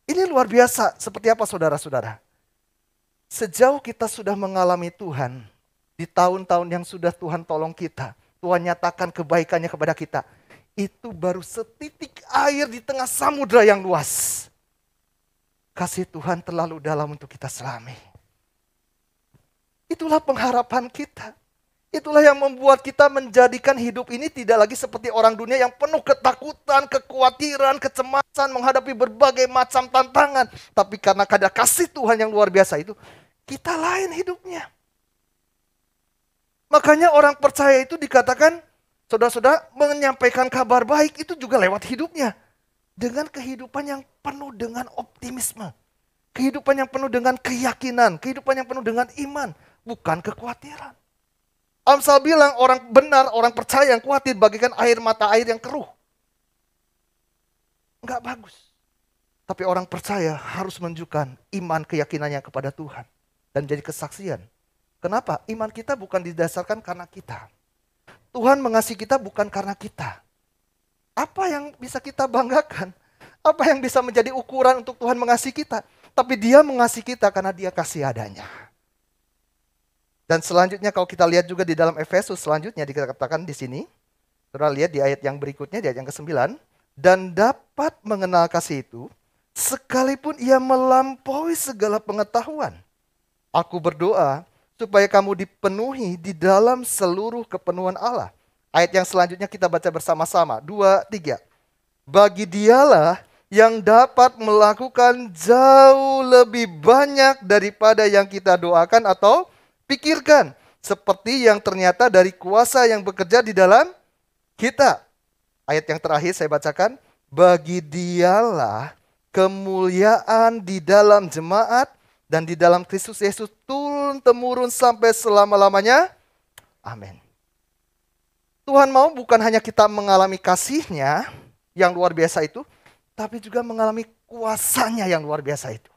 Ini luar biasa, seperti apa saudara-saudara? Sejauh kita sudah mengalami Tuhan, di tahun-tahun yang sudah Tuhan tolong kita, Tuhan nyatakan kebaikannya kepada kita, itu baru setitik air di tengah samudra yang luas. kasih Tuhan terlalu dalam untuk kita selami. Itulah pengharapan kita. Itulah yang membuat kita menjadikan hidup ini tidak lagi seperti orang dunia yang penuh ketakutan, kekhawatiran, kecemasan, menghadapi berbagai macam tantangan. Tapi karena ada kasih Tuhan yang luar biasa itu, kita lain hidupnya. Makanya orang percaya itu dikatakan, saudara-saudara, menyampaikan kabar baik itu juga lewat hidupnya. Dengan kehidupan yang penuh dengan optimisme. Kehidupan yang penuh dengan keyakinan, kehidupan yang penuh dengan iman, bukan kekhawatiran. Amsal bilang orang benar, orang percaya yang khawatir bagaikan air mata air yang keruh. Enggak bagus. Tapi orang percaya harus menunjukkan iman keyakinannya kepada Tuhan. Dan jadi kesaksian. Kenapa? Iman kita bukan didasarkan karena kita. Tuhan mengasihi kita bukan karena kita. Apa yang bisa kita banggakan? Apa yang bisa menjadi ukuran untuk Tuhan mengasihi kita? Tapi Dia mengasihi kita karena Dia kasih adanya. Dan selanjutnya kalau kita lihat juga di dalam Efesus selanjutnya dikatakan di sini. Saudara lihat di ayat yang berikutnya, di ayat yang ke-9. Dan dapat mengenal kasih itu, sekalipun ia melampaui segala pengetahuan. Aku berdoa supaya kamu dipenuhi di dalam seluruh kepenuhan Allah. Ayat yang selanjutnya kita baca bersama-sama. 2, 3. Bagi Dialah yang dapat melakukan jauh lebih banyak daripada yang kita doakan atau pikirkan, seperti yang ternyata dari kuasa yang bekerja di dalam kita. Ayat yang terakhir saya bacakan. Bagi Dialah kemuliaan di dalam jemaat dan di dalam Kristus Yesus turun-temurun sampai selama-lamanya. Amin. Tuhan mau bukan hanya kita mengalami kasih-Nya yang luar biasa itu, tapi juga mengalami kuasa-Nya yang luar biasa itu.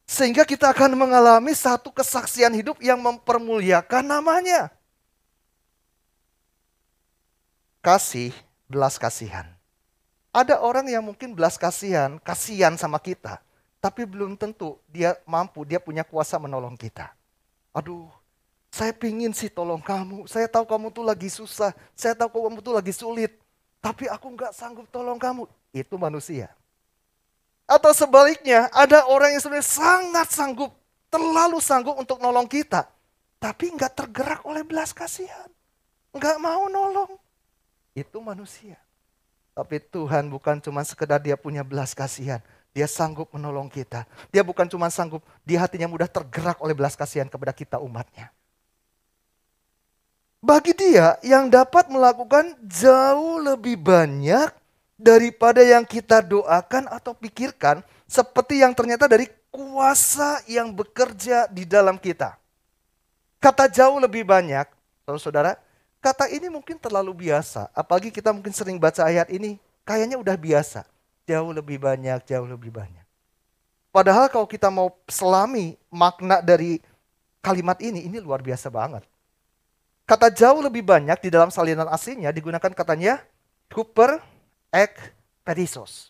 Sehingga kita akan mengalami satu kesaksian hidup yang mempermuliakan namanya. Kasih, belas kasihan. Ada orang yang mungkin belas kasihan sama kita. Tapi belum tentu dia mampu, dia punya kuasa menolong kita. Aduh, saya pingin sih tolong kamu. Saya tahu kamu tuh lagi susah. Saya tahu kamu tuh lagi sulit. Tapi aku nggak sanggup tolong kamu. Itu manusia. Atau sebaliknya, ada orang yang sebenarnya sangat sanggup, terlalu sanggup untuk nolong kita. Tapi nggak tergerak oleh belas kasihan. Nggak mau nolong. Itu manusia. Tapi Tuhan bukan cuma sekedar dia punya belas kasihan. Dia sanggup menolong kita. Dia bukan cuma sanggup, di hatinya mudah tergerak oleh belas kasihan kepada kita umatnya. Bagi Dia yang dapat melakukan jauh lebih banyak daripada yang kita doakan atau pikirkan, seperti yang ternyata dari kuasa yang bekerja di dalam kita. Kata jauh lebih banyak, saudara-saudara, kata ini mungkin terlalu biasa. Apalagi kita mungkin sering baca ayat ini, kayaknya udah biasa. Jauh lebih banyak, jauh lebih banyak. Padahal kalau kita mau selami makna dari kalimat ini luar biasa banget. Kata jauh lebih banyak di dalam salinan aslinya digunakan katanya huper ek perisos.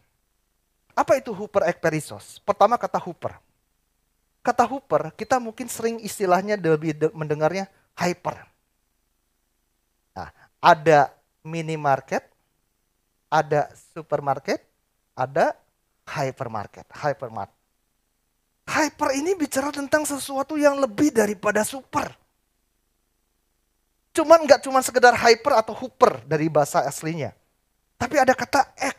Apa itu huper ek perisos? Pertama kata huper. Kata huper kita mungkin sering istilahnya lebih mendengarnya hyper. Nah, ada minimarket, ada supermarket, ada hypermarket. Hyper ini bicara tentang sesuatu yang lebih daripada super. Nggak cuma sekedar hyper atau huper dari bahasa aslinya. Tapi ada kata ek,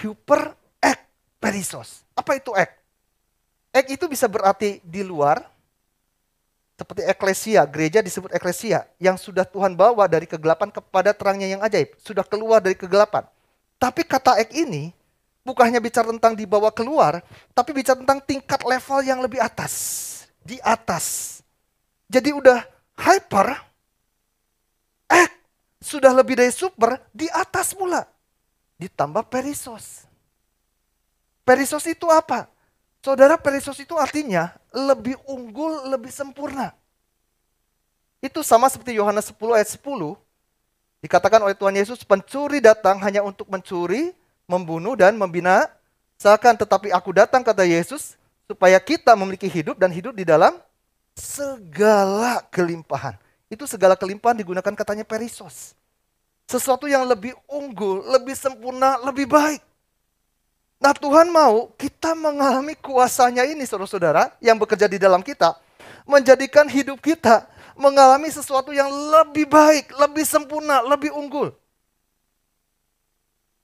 huper ek perisos. Apa itu ek? Ek itu bisa berarti di luar, seperti eklesia, gereja disebut eklesia, yang sudah Tuhan bawa dari kegelapan kepada terangnya yang ajaib. Sudah keluar dari kegelapan. Tapi kata ek ini bukan hanya bicara tentang dibawa keluar, tapi bicara tentang tingkat level yang lebih atas. Di atas. Jadi udah hyper, ek, sudah lebih dari super, di atas pula. Ditambah perisos. Perisos itu apa? Saudara, perisos itu artinya lebih unggul, lebih sempurna. Itu sama seperti Yohanes 10 ayat 10. Dikatakan oleh Tuhan Yesus, pencuri datang hanya untuk mencuri, membunuh dan membinasakan. Tetapi aku datang, kata Yesus, supaya kita memiliki hidup dan hidup di dalam segala kelimpahan. Itu segala kelimpahan digunakan katanya perisos. Sesuatu yang lebih unggul, lebih sempurna, lebih baik. Nah, Tuhan mau kita mengalami kuasanya ini, saudara-saudara, yang bekerja di dalam kita, menjadikan hidup kita mengalami sesuatu yang lebih baik, lebih sempurna, lebih unggul.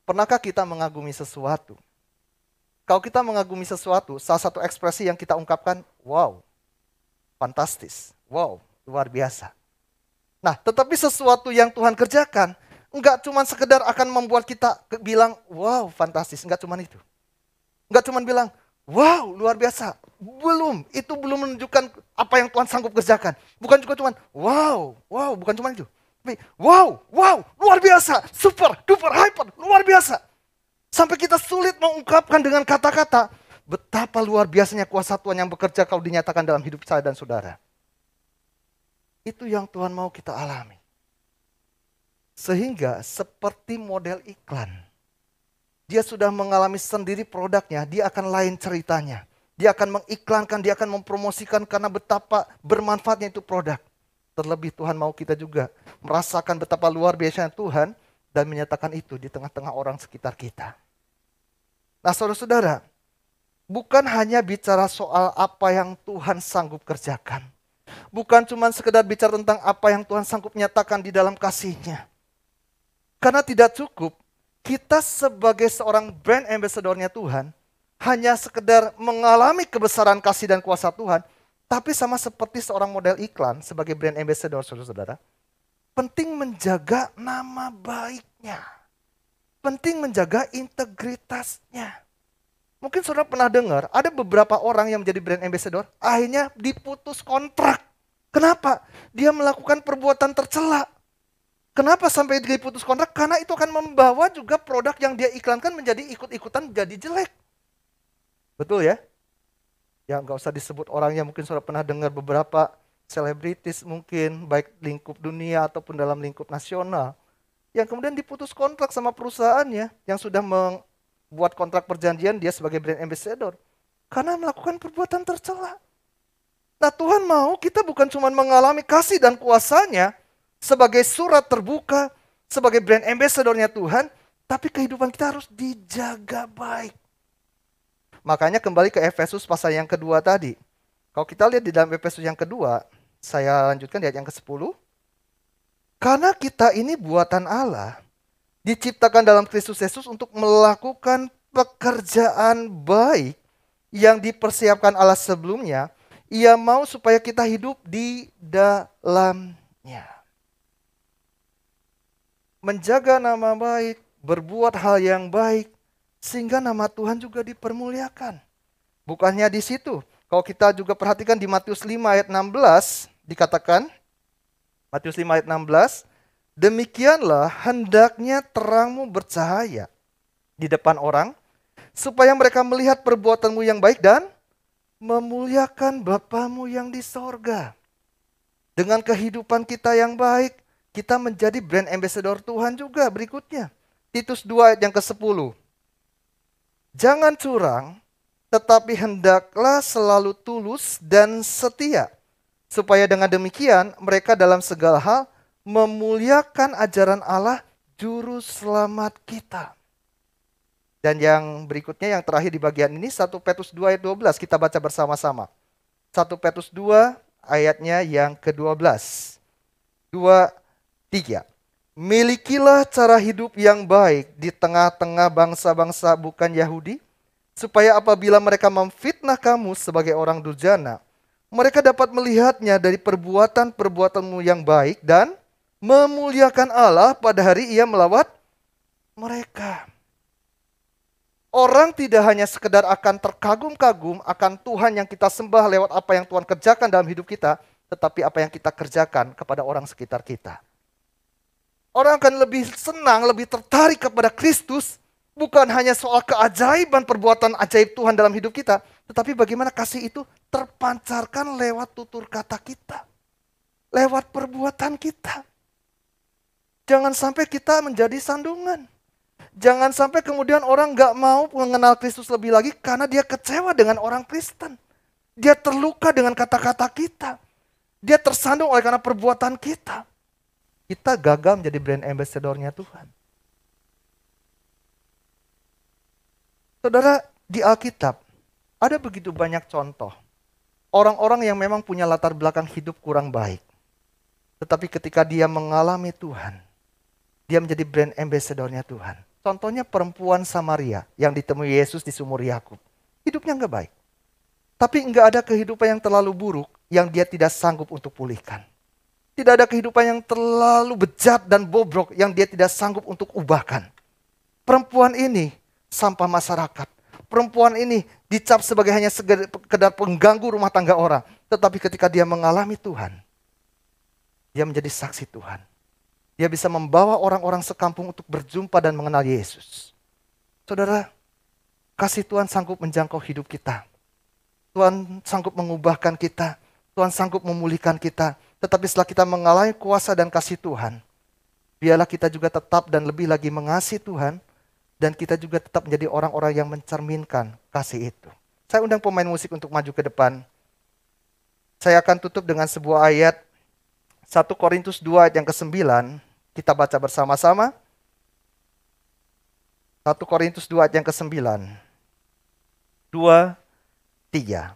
Pernahkah kita mengagumi sesuatu? Kalau kita mengagumi sesuatu, salah satu ekspresi yang kita ungkapkan, wow, fantastis, wow, luar biasa. Nah, tetapi sesuatu yang Tuhan kerjakan, enggak cuma sekedar akan membuat kita bilang, wow, fantastis. Enggak cuma itu. Enggak cuma bilang, wow, luar biasa. Belum, itu belum menunjukkan apa yang Tuhan sanggup kerjakan. Bukan juga cuma, wow, bukan cuma itu. Tapi, wow, luar biasa, super, duper, hyper, luar biasa. Sampai kita sulit mengungkapkan dengan kata-kata, betapa luar biasanya kuasa Tuhan yang bekerja kalau dinyatakan dalam hidup saya dan saudara. Itu yang Tuhan mau kita alami. Sehingga seperti model iklan. Dia sudah mengalami sendiri produknya, dia akan lain ceritanya. Dia akan mengiklankan, dia akan mempromosikan karena betapa bermanfaatnya itu produk. Terlebih Tuhan mau kita juga merasakan betapa luar biasanya Tuhan dan menyatakan itu di tengah-tengah orang sekitar kita. Nah, saudara-saudara, bukan hanya bicara soal apa yang Tuhan sanggup kerjakan. Bukan cuma sekedar bicara tentang apa yang Tuhan sanggup nyatakan di dalam kasih-Nya. Karena tidak cukup kita sebagai seorang brand ambassador-nya Tuhan hanya sekedar mengalami kebesaran kasih dan kuasa Tuhan, tapi sama seperti seorang model iklan sebagai brand ambassador, saudara-saudara, penting menjaga nama baiknya. Penting menjaga integritasnya. Mungkin saudara pernah dengar, ada beberapa orang yang menjadi brand ambassador, akhirnya diputus kontrak. Kenapa? Dia melakukan perbuatan tercela. Kenapa sampai diputus kontrak? Karena itu akan membawa juga produk yang dia iklankan menjadi ikut-ikutan jadi jelek. Betul ya? Ya nggak usah disebut orangnya, mungkin saudara pernah dengar beberapa selebritis mungkin, baik lingkup dunia ataupun dalam lingkup nasional, yang kemudian diputus kontrak sama perusahaannya, yang sudah buat kontrak perjanjian dia sebagai brand ambassador karena melakukan perbuatan tercela. Nah, Tuhan mau kita bukan cuma mengalami kasih dan kuasa-Nya sebagai surat terbuka, sebagai brand ambassador-nya Tuhan, tapi kehidupan kita harus dijaga baik. Makanya kembali ke Efesus pasal yang kedua tadi. Kalau kita lihat di dalam Efesus yang kedua, saya lanjutkan di ayat yang ke-10. Karena kita ini buatan Allah, diciptakan dalam Kristus Yesus untuk melakukan pekerjaan baik yang dipersiapkan Allah sebelumnya. Ia mau supaya kita hidup di dalamnya. Menjaga nama baik, berbuat hal yang baik, sehingga nama Tuhan juga dipermuliakan. Bukannya di situ. Kalau kita juga perhatikan di Matius 5 ayat 16, dikatakan, Matius 5 ayat 16, demikianlah hendaknya terangmu bercahaya di depan orang, supaya mereka melihat perbuatanmu yang baik dan memuliakan Bapamu yang di sorga. Dengan kehidupan kita yang baik, kita menjadi brand ambassador Tuhan juga berikutnya. Titus 2 ayat yang ke-10. Jangan curang, tetapi hendaklah selalu tulus dan setia, supaya dengan demikian mereka dalam segala hal memuliakan ajaran Allah juru selamat kita. Dan yang berikutnya, yang terakhir di bagian ini, 1 Petrus 2 ayat 12, kita baca bersama-sama. 1 Petrus 2 ayatnya yang ke-12. 2, 3. Milikilah cara hidup yang baik di tengah-tengah bangsa-bangsa bukan Yahudi, supaya apabila mereka memfitnah kamu sebagai orang durjana, mereka dapat melihatnya dari perbuatan-perbuatanmu yang baik dan memuliakan Allah pada hari Ia melawat mereka. Orang tidak hanya sekedar akan terkagum-kagum akan Tuhan yang kita sembah lewat apa yang Tuhan kerjakan dalam hidup kita, tetapi apa yang kita kerjakan kepada orang sekitar kita. Orang akan lebih senang, lebih tertarik kepada Kristus, bukan hanya soal keajaiban perbuatan ajaib Tuhan dalam hidup kita, tetapi bagaimana kasih itu terpancarkan lewat tutur kata kita, lewat perbuatan kita. Jangan sampai kita menjadi sandungan. Jangan sampai kemudian orang gak mau mengenal Kristus lebih lagi karena dia kecewa dengan orang Kristen. Dia terluka dengan kata-kata kita. Dia tersandung oleh karena perbuatan kita. Kita gagal menjadi brand ambassador-nya Tuhan. Saudara, di Alkitab ada begitu banyak contoh orang-orang yang memang punya latar belakang hidup kurang baik. Tetapi ketika dia mengalami Tuhan, dia menjadi brand ambassador-nya Tuhan. Contohnya perempuan Samaria yang ditemui Yesus di sumur Yakub. Hidupnya nggak baik. Tapi nggak ada kehidupan yang terlalu buruk yang dia tidak sanggup untuk pulihkan. Tidak ada kehidupan yang terlalu bejat dan bobrok yang dia tidak sanggup untuk ubahkan. Perempuan ini sampah masyarakat. Perempuan ini dicap sebagai hanya sekedar pengganggu rumah tangga orang. Tetapi ketika dia mengalami Tuhan, dia menjadi saksi Tuhan. Dia bisa membawa orang-orang sekampung untuk berjumpa dan mengenal Yesus. Saudara, kasih Tuhan sanggup menjangkau hidup kita. Tuhan sanggup mengubahkan kita. Tuhan sanggup memulihkan kita. Tetapi setelah kita mengalami kuasa dan kasih Tuhan, biarlah kita juga tetap dan lebih lagi mengasihi Tuhan. Dan kita juga tetap menjadi orang-orang yang mencerminkan kasih itu. Saya undang pemain musik untuk maju ke depan. Saya akan tutup dengan sebuah ayat 1 Korintus 2 ayat yang ke-9. Kita baca bersama-sama. 1 Korintus 2 ayat yang ke-9. 2, 3.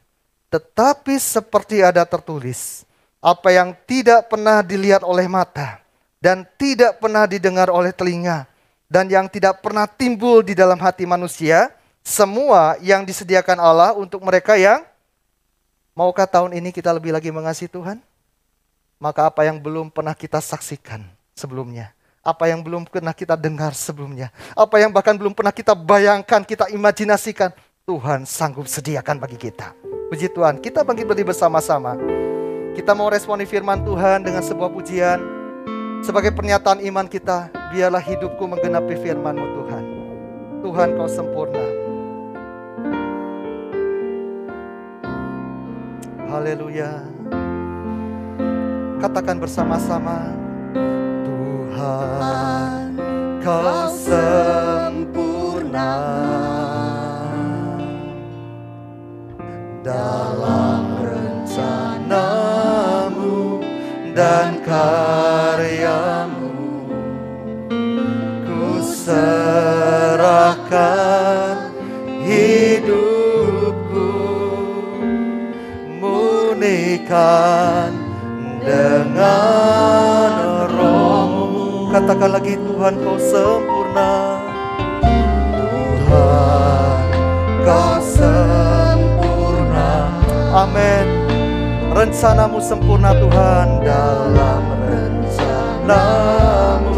Tetapi seperti ada tertulis, apa yang tidak pernah dilihat oleh mata dan tidak pernah didengar oleh telinga dan yang tidak pernah timbul di dalam hati manusia, semua yang disediakan Allah untuk mereka yang, maukah tahun ini kita lebih lagi mengasihi Tuhan? Maka apa yang belum pernah kita saksikan sebelumnya, apa yang belum pernah kita dengar sebelumnya, apa yang bahkan belum pernah kita bayangkan, kita imajinasikan, Tuhan sanggup sediakan bagi kita. Puji Tuhan, kita bangkit berdiri bersama-sama. Kita mau responi firman Tuhan dengan sebuah pujian. Sebagai pernyataan iman kita, biarlah hidupku menggenapi firman-Mu Tuhan. Tuhan, Kau sempurna. Haleluya. Katakan bersama-sama. Tuhan, Kau sempurna dalam rencana-Mu dan karya-Mu. Ku serahkan hidupku, murnikan dengan Roh-Mu. Katakan lagi, Tuhan, Kau sempurna. Tuhan, Kau sempurna. Amin. Rencana-Mu sempurna Tuhan, dalam rencana-Mu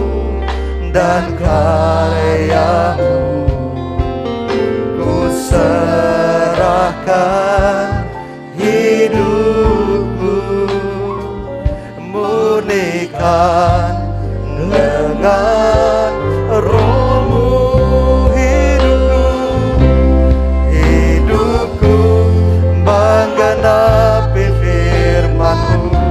dan karya-Mu. Ku serahkan hidupku, murnikan dengan Roh-Mu. Hidupku menggenapi firman-Mu,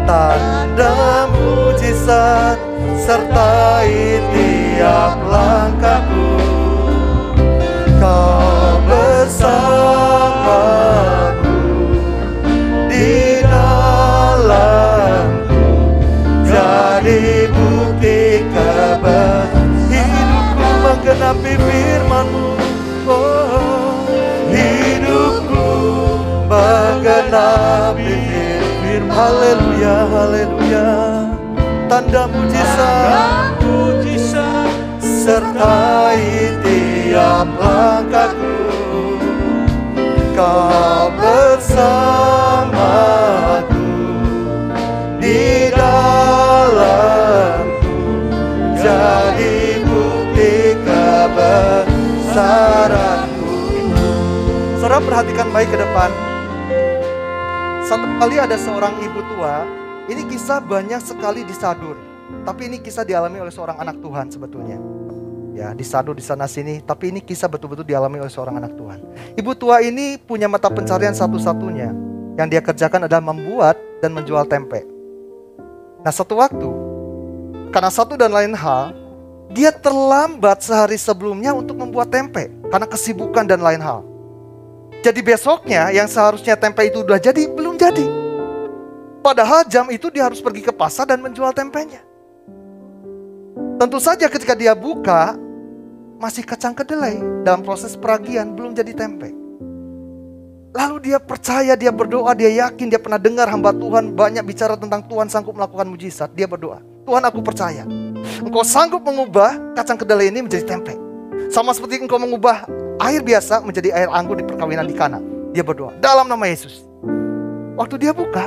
tanda mujizat sertai tiap langkahku. Kau bersamaku di dalamku, jadi bukti kebenaran. Hidupku menggenapi firman-Mu. Oh, hidupku menggenapi firman. Haleluya, haleluya. Tanda mujizat sertai tiap langkahku. Kau bersamaku di dalamku, jadi bukti kebesaran-Mu. Saudara, perhatikan baik ke depan. Satu kali ada seorang ibu tua. Ini kisah banyak sekali disadur, tapi ini kisah dialami oleh seorang anak Tuhan sebetulnya. Ya, disadur di sana sini, tapi ini kisah betul-betul dialami oleh seorang anak Tuhan. Ibu tua ini punya mata pencarian satu-satunya. Yang dia kerjakan adalah membuat dan menjual tempe. Nah, satu waktu, karena satu dan lain hal, dia terlambat sehari sebelumnya untuk membuat tempe karena kesibukan dan lain hal. Jadi besoknya yang seharusnya tempe itu udah jadi, belum jadi. Padahal jam itu dia harus pergi ke pasar dan menjual tempenya. Tentu saja ketika dia buka, masih kacang kedelai dalam proses peragian, belum jadi tempe. Lalu dia percaya, dia berdoa, dia yakin, dia pernah dengar hamba Tuhan banyak bicara tentang Tuhan sanggup melakukan mujizat. Dia berdoa, Tuhan aku percaya, Engkau sanggup mengubah kacang kedelai ini menjadi tempe. Sama seperti Engkau mengubah air biasa menjadi air anggur di perkawinan di Kana. Dia berdoa, dalam nama Yesus. Waktu dia buka,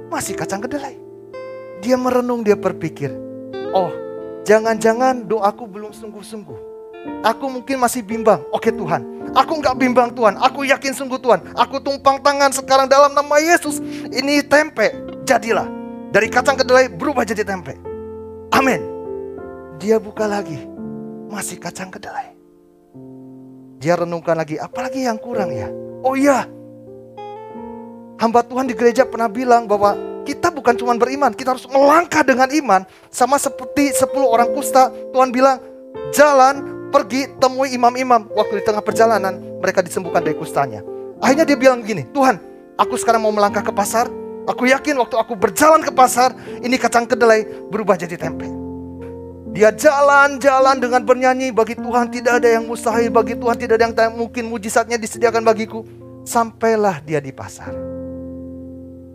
masih kacang kedelai. Dia merenung, dia berpikir, oh, jangan-jangan doaku belum sungguh-sungguh. Aku mungkin masih bimbang. Oke Tuhan, aku nggak bimbang Tuhan. Aku yakin sungguh Tuhan. Aku tumpang tangan sekarang dalam nama Yesus. Ini tempe, jadilah. Dari kacang kedelai berubah jadi tempe. Amin. Dia buka lagi, masih kacang kedelai. Dia renungkan lagi, apalagi yang kurang ya? Oh iya, hamba Tuhan di gereja pernah bilang bahwa kita bukan cuma beriman, kita harus melangkah dengan iman. Sama seperti 10 orang kusta, Tuhan bilang, jalan, pergi, temui imam-imam. Waktu di tengah perjalanan, mereka disembuhkan dari kustanya. Akhirnya dia bilang begini, Tuhan, aku sekarang mau melangkah ke pasar. Aku yakin waktu aku berjalan ke pasar, ini kacang kedelai berubah jadi tempe. Dia jalan-jalan dengan bernyanyi, bagi Tuhan tidak ada yang mustahil, bagi Tuhan tidak ada yang tak mungkin, mujizatnya disediakan bagiku. Sampailah dia di pasar.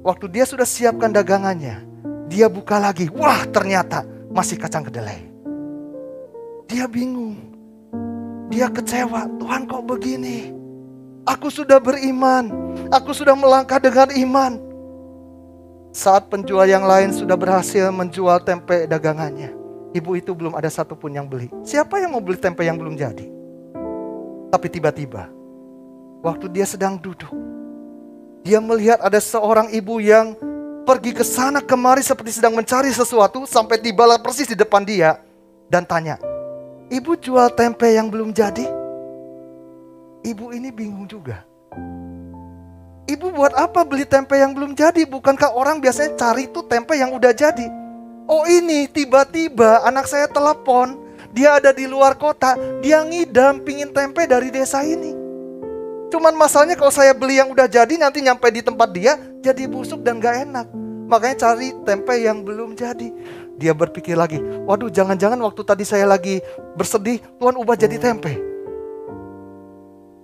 Waktu dia sudah siapkan dagangannya, dia buka lagi, wah ternyata masih kacang kedelai. Dia bingung, dia kecewa, Tuhan kok begini? Aku sudah beriman, aku sudah melangkah dengan iman. Saat penjual yang lain sudah berhasil menjual tempe dagangannya, ibu itu belum ada satupun yang beli. Siapa yang mau beli tempe yang belum jadi? Tapi tiba-tiba, waktu dia sedang duduk, dia melihat ada seorang ibu yang pergi ke sana kemari seperti sedang mencari sesuatu, sampai tibalah persis di depan dia dan tanya, Ibu jual tempe yang belum jadi? Ibu ini bingung juga. Ibu buat apa beli tempe yang belum jadi? Bukankah orang biasanya cari tuh tempe yang udah jadi? Oh ini tiba-tiba anak saya telepon, dia ada di luar kota, dia ngidam pingin tempe dari desa ini. Cuman masalahnya kalau saya beli yang udah jadi, nanti nyampe di tempat dia jadi busuk dan gak enak. Makanya cari tempe yang belum jadi. Dia berpikir lagi, waduh jangan-jangan waktu tadi saya lagi bersedih, Tuhan ubah jadi tempe.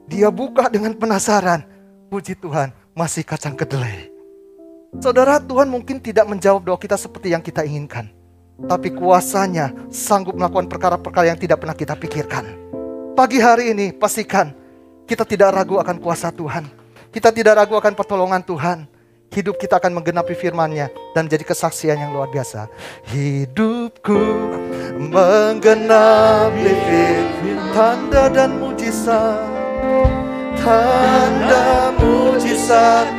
Dia buka dengan penasaran, puji Tuhan masih kacang kedelai. Saudara, Tuhan mungkin tidak menjawab doa kita seperti yang kita inginkan, tapi kuasanya sanggup melakukan perkara-perkara yang tidak pernah kita pikirkan. Pagi hari ini pastikan kita tidak ragu akan kuasa Tuhan. Kita tidak ragu akan pertolongan Tuhan. Hidup kita akan menggenapi firman-Nya dan menjadi kesaksian yang luar biasa. Hidupku menggenapi firman, tanda dan mujizat, tanda mujizat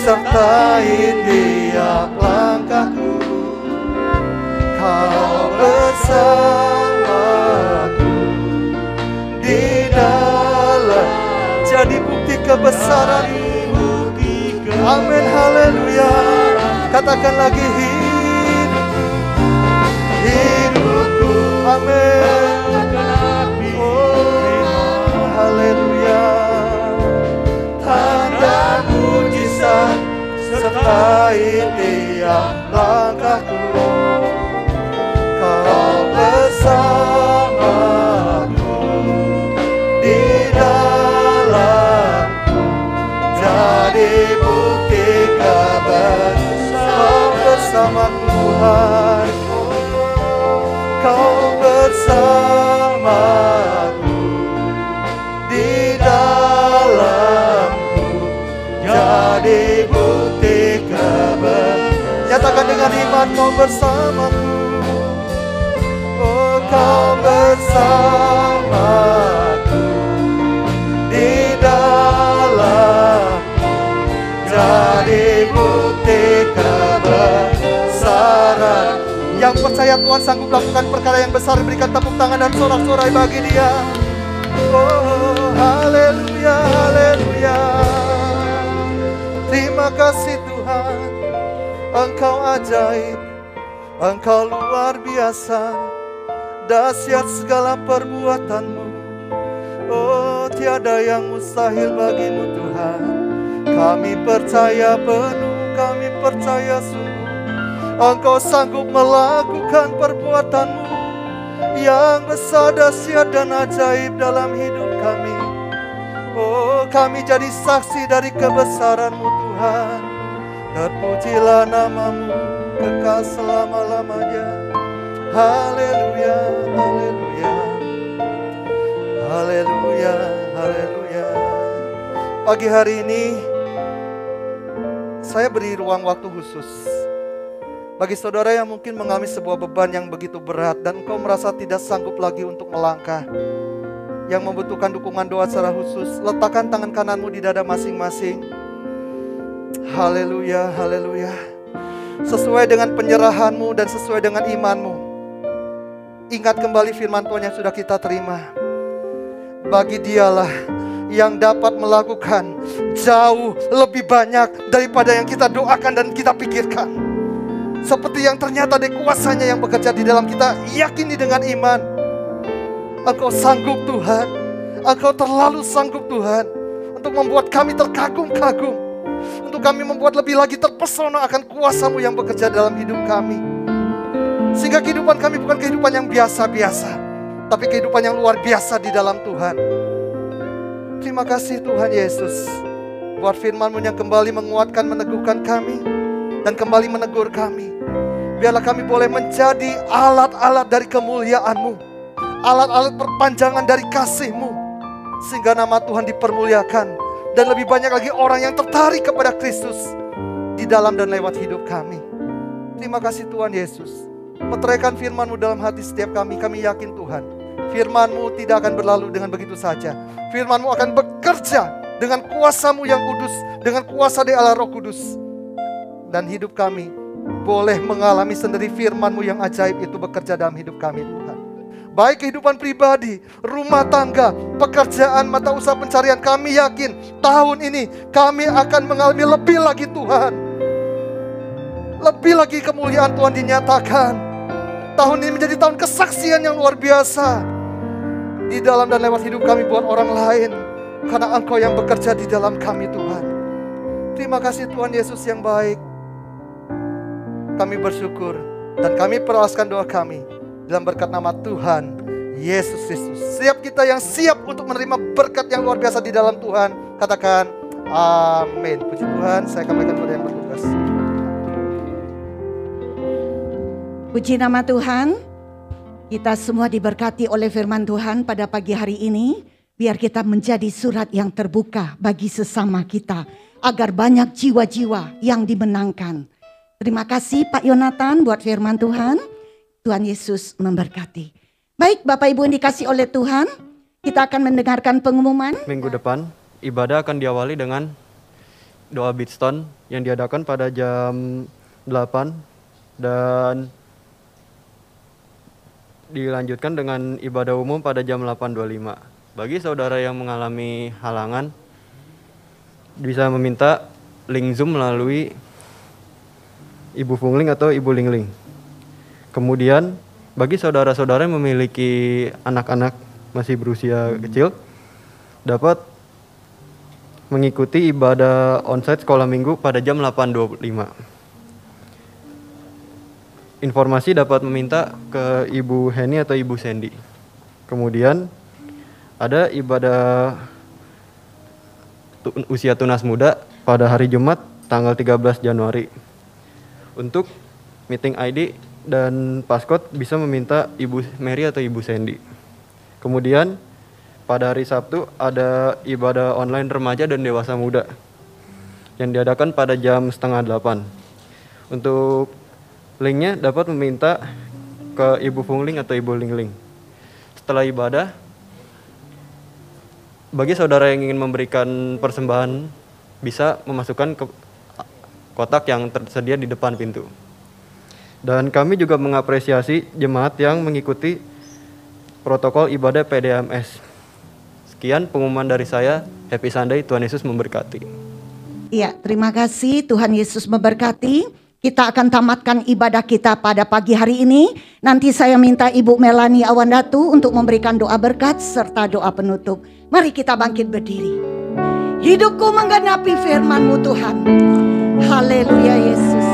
sertai tiap langkahku. Kau bersamaku di dalam, jadi bukti kebesaran-Mu. Amin, haleluya. Katakan lagi, hidupku, amin. Oh, haleluya. Tanda mujizat sertai tiap langkahku. Kau bersamaku di dalamku, jadi kau bersama Tuhan, kau bersamaku di dalamku, jadi bukti kebenaran. Nyatakan dengan iman, kau bersamaku, oh kau bersamaku di dalamku, jadi bukti kebesaran. Yang percaya Tuhan sanggup melakukan perkara yang besar, berikan tepuk tangan dan sorak-sorai bagi Dia. Oh, haleluya, haleluya. Terima kasih Tuhan, Engkau ajaib, Engkau luar biasa, dahsyat segala perbuatan-Mu. Oh, tiada yang mustahil bagi-Mu Tuhan. Kami percaya penuh, kami percaya sungguh, Engkau sanggup melakukan perbuatan-Mu yang besar, dahsyat dan ajaib dalam hidup kami. Oh, kami jadi saksi dari kebesaran-Mu Tuhan. Terpujilah nama-Mu kekal selama-lamanya. Haleluya, haleluya, haleluya, haleluya. Pagi hari ini saya beri ruang waktu khusus bagi saudara yang mungkin mengalami sebuah beban yang begitu berat dan engkau merasa tidak sanggup lagi untuk melangkah, yang membutuhkan dukungan doa secara khusus. Letakkan tangan kananmu di dada masing-masing. Haleluya, haleluya. Sesuai dengan penyerahanmu dan sesuai dengan imanmu, ingat kembali firman Tuhan yang sudah kita terima. Bagi Dialah yang dapat melakukan jauh lebih banyak daripada yang kita doakan dan kita pikirkan. Seperti yang ternyata dari kuasa-Nya yang bekerja di dalam kita, yakini dengan iman. Engkau sanggup Tuhan, Engkau terlalu sanggup Tuhan, untuk membuat kami terkagum-kagum, untuk kami membuat lebih lagi terpesona akan kuasa-Mu yang bekerja dalam hidup kami. Sehingga kehidupan kami bukan kehidupan yang biasa-biasa, tapi kehidupan yang luar biasa di dalam Tuhan. Terima kasih Tuhan Yesus, buat firman-Mu yang kembali menguatkan, meneguhkan kami, dan kembali menegur kami. Biarlah kami boleh menjadi alat-alat dari kemuliaan-Mu, alat-alat perpanjangan dari kasih-Mu, sehingga nama Tuhan dipermuliakan, dan lebih banyak lagi orang yang tertarik kepada Kristus di dalam dan lewat hidup kami. Terima kasih Tuhan Yesus. Meteraikan firman-Mu dalam hati setiap kami. Kami yakin Tuhan, firman-Mu tidak akan berlalu dengan begitu saja. Firman-Mu akan bekerja dengan kuasa-Mu yang kudus, dengan kuasa dari Allah Roh Kudus. Dan hidup kami boleh mengalami sendiri firman-Mu yang ajaib itu bekerja dalam hidup kami Tuhan. Baik kehidupan pribadi, rumah tangga, pekerjaan, mata usaha pencarian, kami yakin tahun ini kami akan mengalami lebih lagi Tuhan. Lebih lagi kemuliaan Tuhan dinyatakan. Tahun ini menjadi tahun kesaksian yang luar biasa di dalam dan lewat hidup kami buat orang lain, karena Engkau yang bekerja di dalam kami Tuhan. Terima kasih Tuhan Yesus yang baik. Kami bersyukur dan kami peraskan doa kami dalam berkat nama Tuhan Yesus Kristus. Setiap kita yang siap untuk menerima berkat yang luar biasa di dalam Tuhan, katakan amin. Puji Tuhan, saya kembalikan kepada yang bertugas. Puji nama Tuhan. Kita semua diberkati oleh firman Tuhan pada pagi hari ini. Biar kita menjadi surat yang terbuka bagi sesama kita, agar banyak jiwa-jiwa yang dimenangkan. Terima kasih Pak Yonatan buat firman Tuhan. Tuhan Yesus memberkati. Baik Bapak Ibu yang dikasih oleh Tuhan, kita akan mendengarkan pengumuman. Minggu depan ibadah akan diawali dengan doa Bidstone yang diadakan pada jam 8 dan dilanjutkan dengan ibadah umum pada jam 8.25. Bagi saudara yang mengalami halangan, bisa meminta link Zoom melalui Ibu Fungling atau Ibu Lingling. Kemudian bagi saudara-saudara yang memiliki anak-anak masih berusia kecil, dapat mengikuti ibadah onsite sekolah minggu pada jam 8.25. Informasi dapat meminta ke Ibu Heni atau Ibu Sandy. Kemudian ada ibadah usia tunas muda pada hari Jumat tanggal 13 Januari. Untuk meeting ID dan passcode bisa meminta Ibu Mary atau Ibu Sandy. Kemudian pada hari Sabtu ada ibadah online remaja dan dewasa muda yang diadakan pada jam 7:30. Untuk linknya dapat meminta ke Ibu Fungling atau Ibu Lingling. Setelah ibadah, bagi saudara yang ingin memberikan persembahan bisa memasukkan ke kotak yang tersedia di depan pintu. Dan kami juga mengapresiasi jemaat yang mengikuti protokol ibadah PDMS. Sekian pengumuman dari saya. Happy Sunday, Tuhan Yesus memberkati. Iya, terima kasih, Tuhan Yesus memberkati. Kita akan tamatkan ibadah kita pada pagi hari ini. Nanti saya minta Ibu Melani Awandatu untuk memberikan doa berkat serta doa penutup. Mari kita bangkit berdiri. Hidupku menggenapi firman-Mu Tuhan. Haleluya Yesus.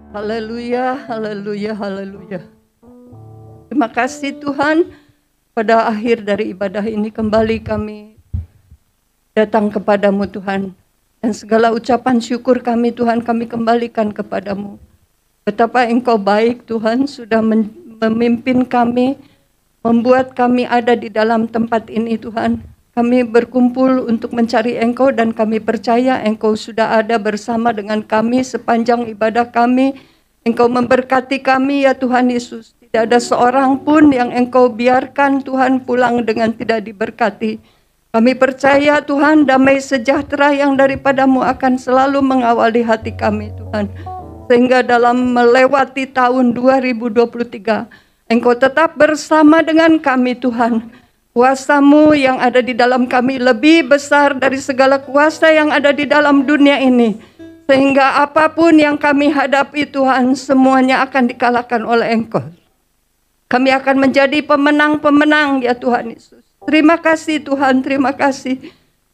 Haleluya, haleluya, haleluya. Terima kasih Tuhan, pada akhir dari ibadah ini kembali kami datang kepadamu Tuhan. Dan segala ucapan syukur kami Tuhan kami kembalikan kepadamu. Betapa Engkau baik Tuhan, sudah memimpin kami, membuat kami ada di dalam tempat ini Tuhan. Kami berkumpul untuk mencari Engkau dan kami percaya Engkau sudah ada bersama dengan kami sepanjang ibadah kami. Engkau memberkati kami ya Tuhan Yesus. Tidak ada seorang pun yang Engkau biarkan Tuhan pulang dengan tidak diberkati. Kami percaya Tuhan damai sejahtera yang daripadamu akan selalu mengawali hati kami Tuhan. Sehingga dalam melewati tahun 2023, Engkau tetap bersama dengan kami Tuhan. Kuasa-Mu yang ada di dalam kami lebih besar dari segala kuasa yang ada di dalam dunia ini. Sehingga apapun yang kami hadapi Tuhan, semuanya akan dikalahkan oleh Engkau. Kami akan menjadi pemenang-pemenang ya Tuhan Yesus. Terima kasih Tuhan, terima kasih.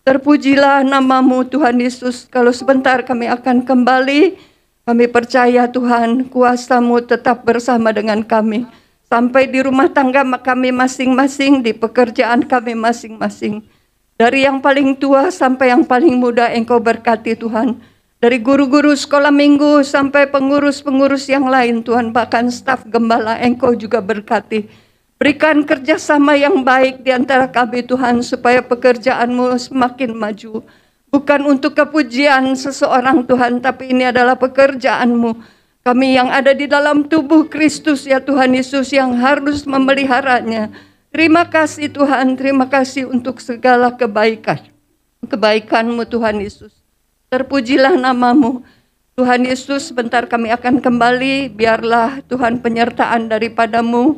Terpujilah nama-Mu Tuhan Yesus. Kalau sebentar kami akan kembali, kami percaya Tuhan, kuasa-Mu tetap bersama dengan kami. Sampai di rumah tangga kami masing-masing, di pekerjaan kami masing-masing. Dari yang paling tua sampai yang paling muda Engkau berkati Tuhan. Dari guru-guru sekolah minggu sampai pengurus-pengurus yang lain Tuhan. Bahkan staf gembala Engkau juga berkati. Berikan kerjasama yang baik di antara kami Tuhan. Supaya pekerjaan-Mu semakin maju. Bukan untuk kepujian seseorang Tuhan. Tapi ini adalah pekerjaan-Mu. Kami yang ada di dalam tubuh Kristus ya Tuhan Yesus yang harus memeliharanya. Terima kasih Tuhan, terima kasih untuk segala kebaikan. Kebaikan-Mu Tuhan Yesus. Terpujilah nama-Mu. Tuhan Yesus sebentar kami akan kembali. Biarlah Tuhan penyertaan daripada-Mu.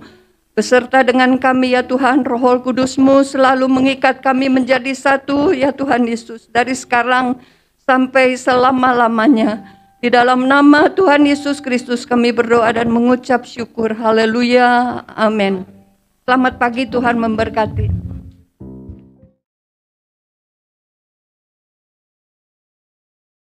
Beserta dengan kami ya Tuhan, Roh Kudus-Mu selalu mengikat kami menjadi satu ya Tuhan Yesus. Dari sekarang sampai selama-lamanya. Di dalam nama Tuhan Yesus Kristus kami berdoa dan mengucap syukur. Haleluya. Amin. Selamat pagi, Tuhan memberkati.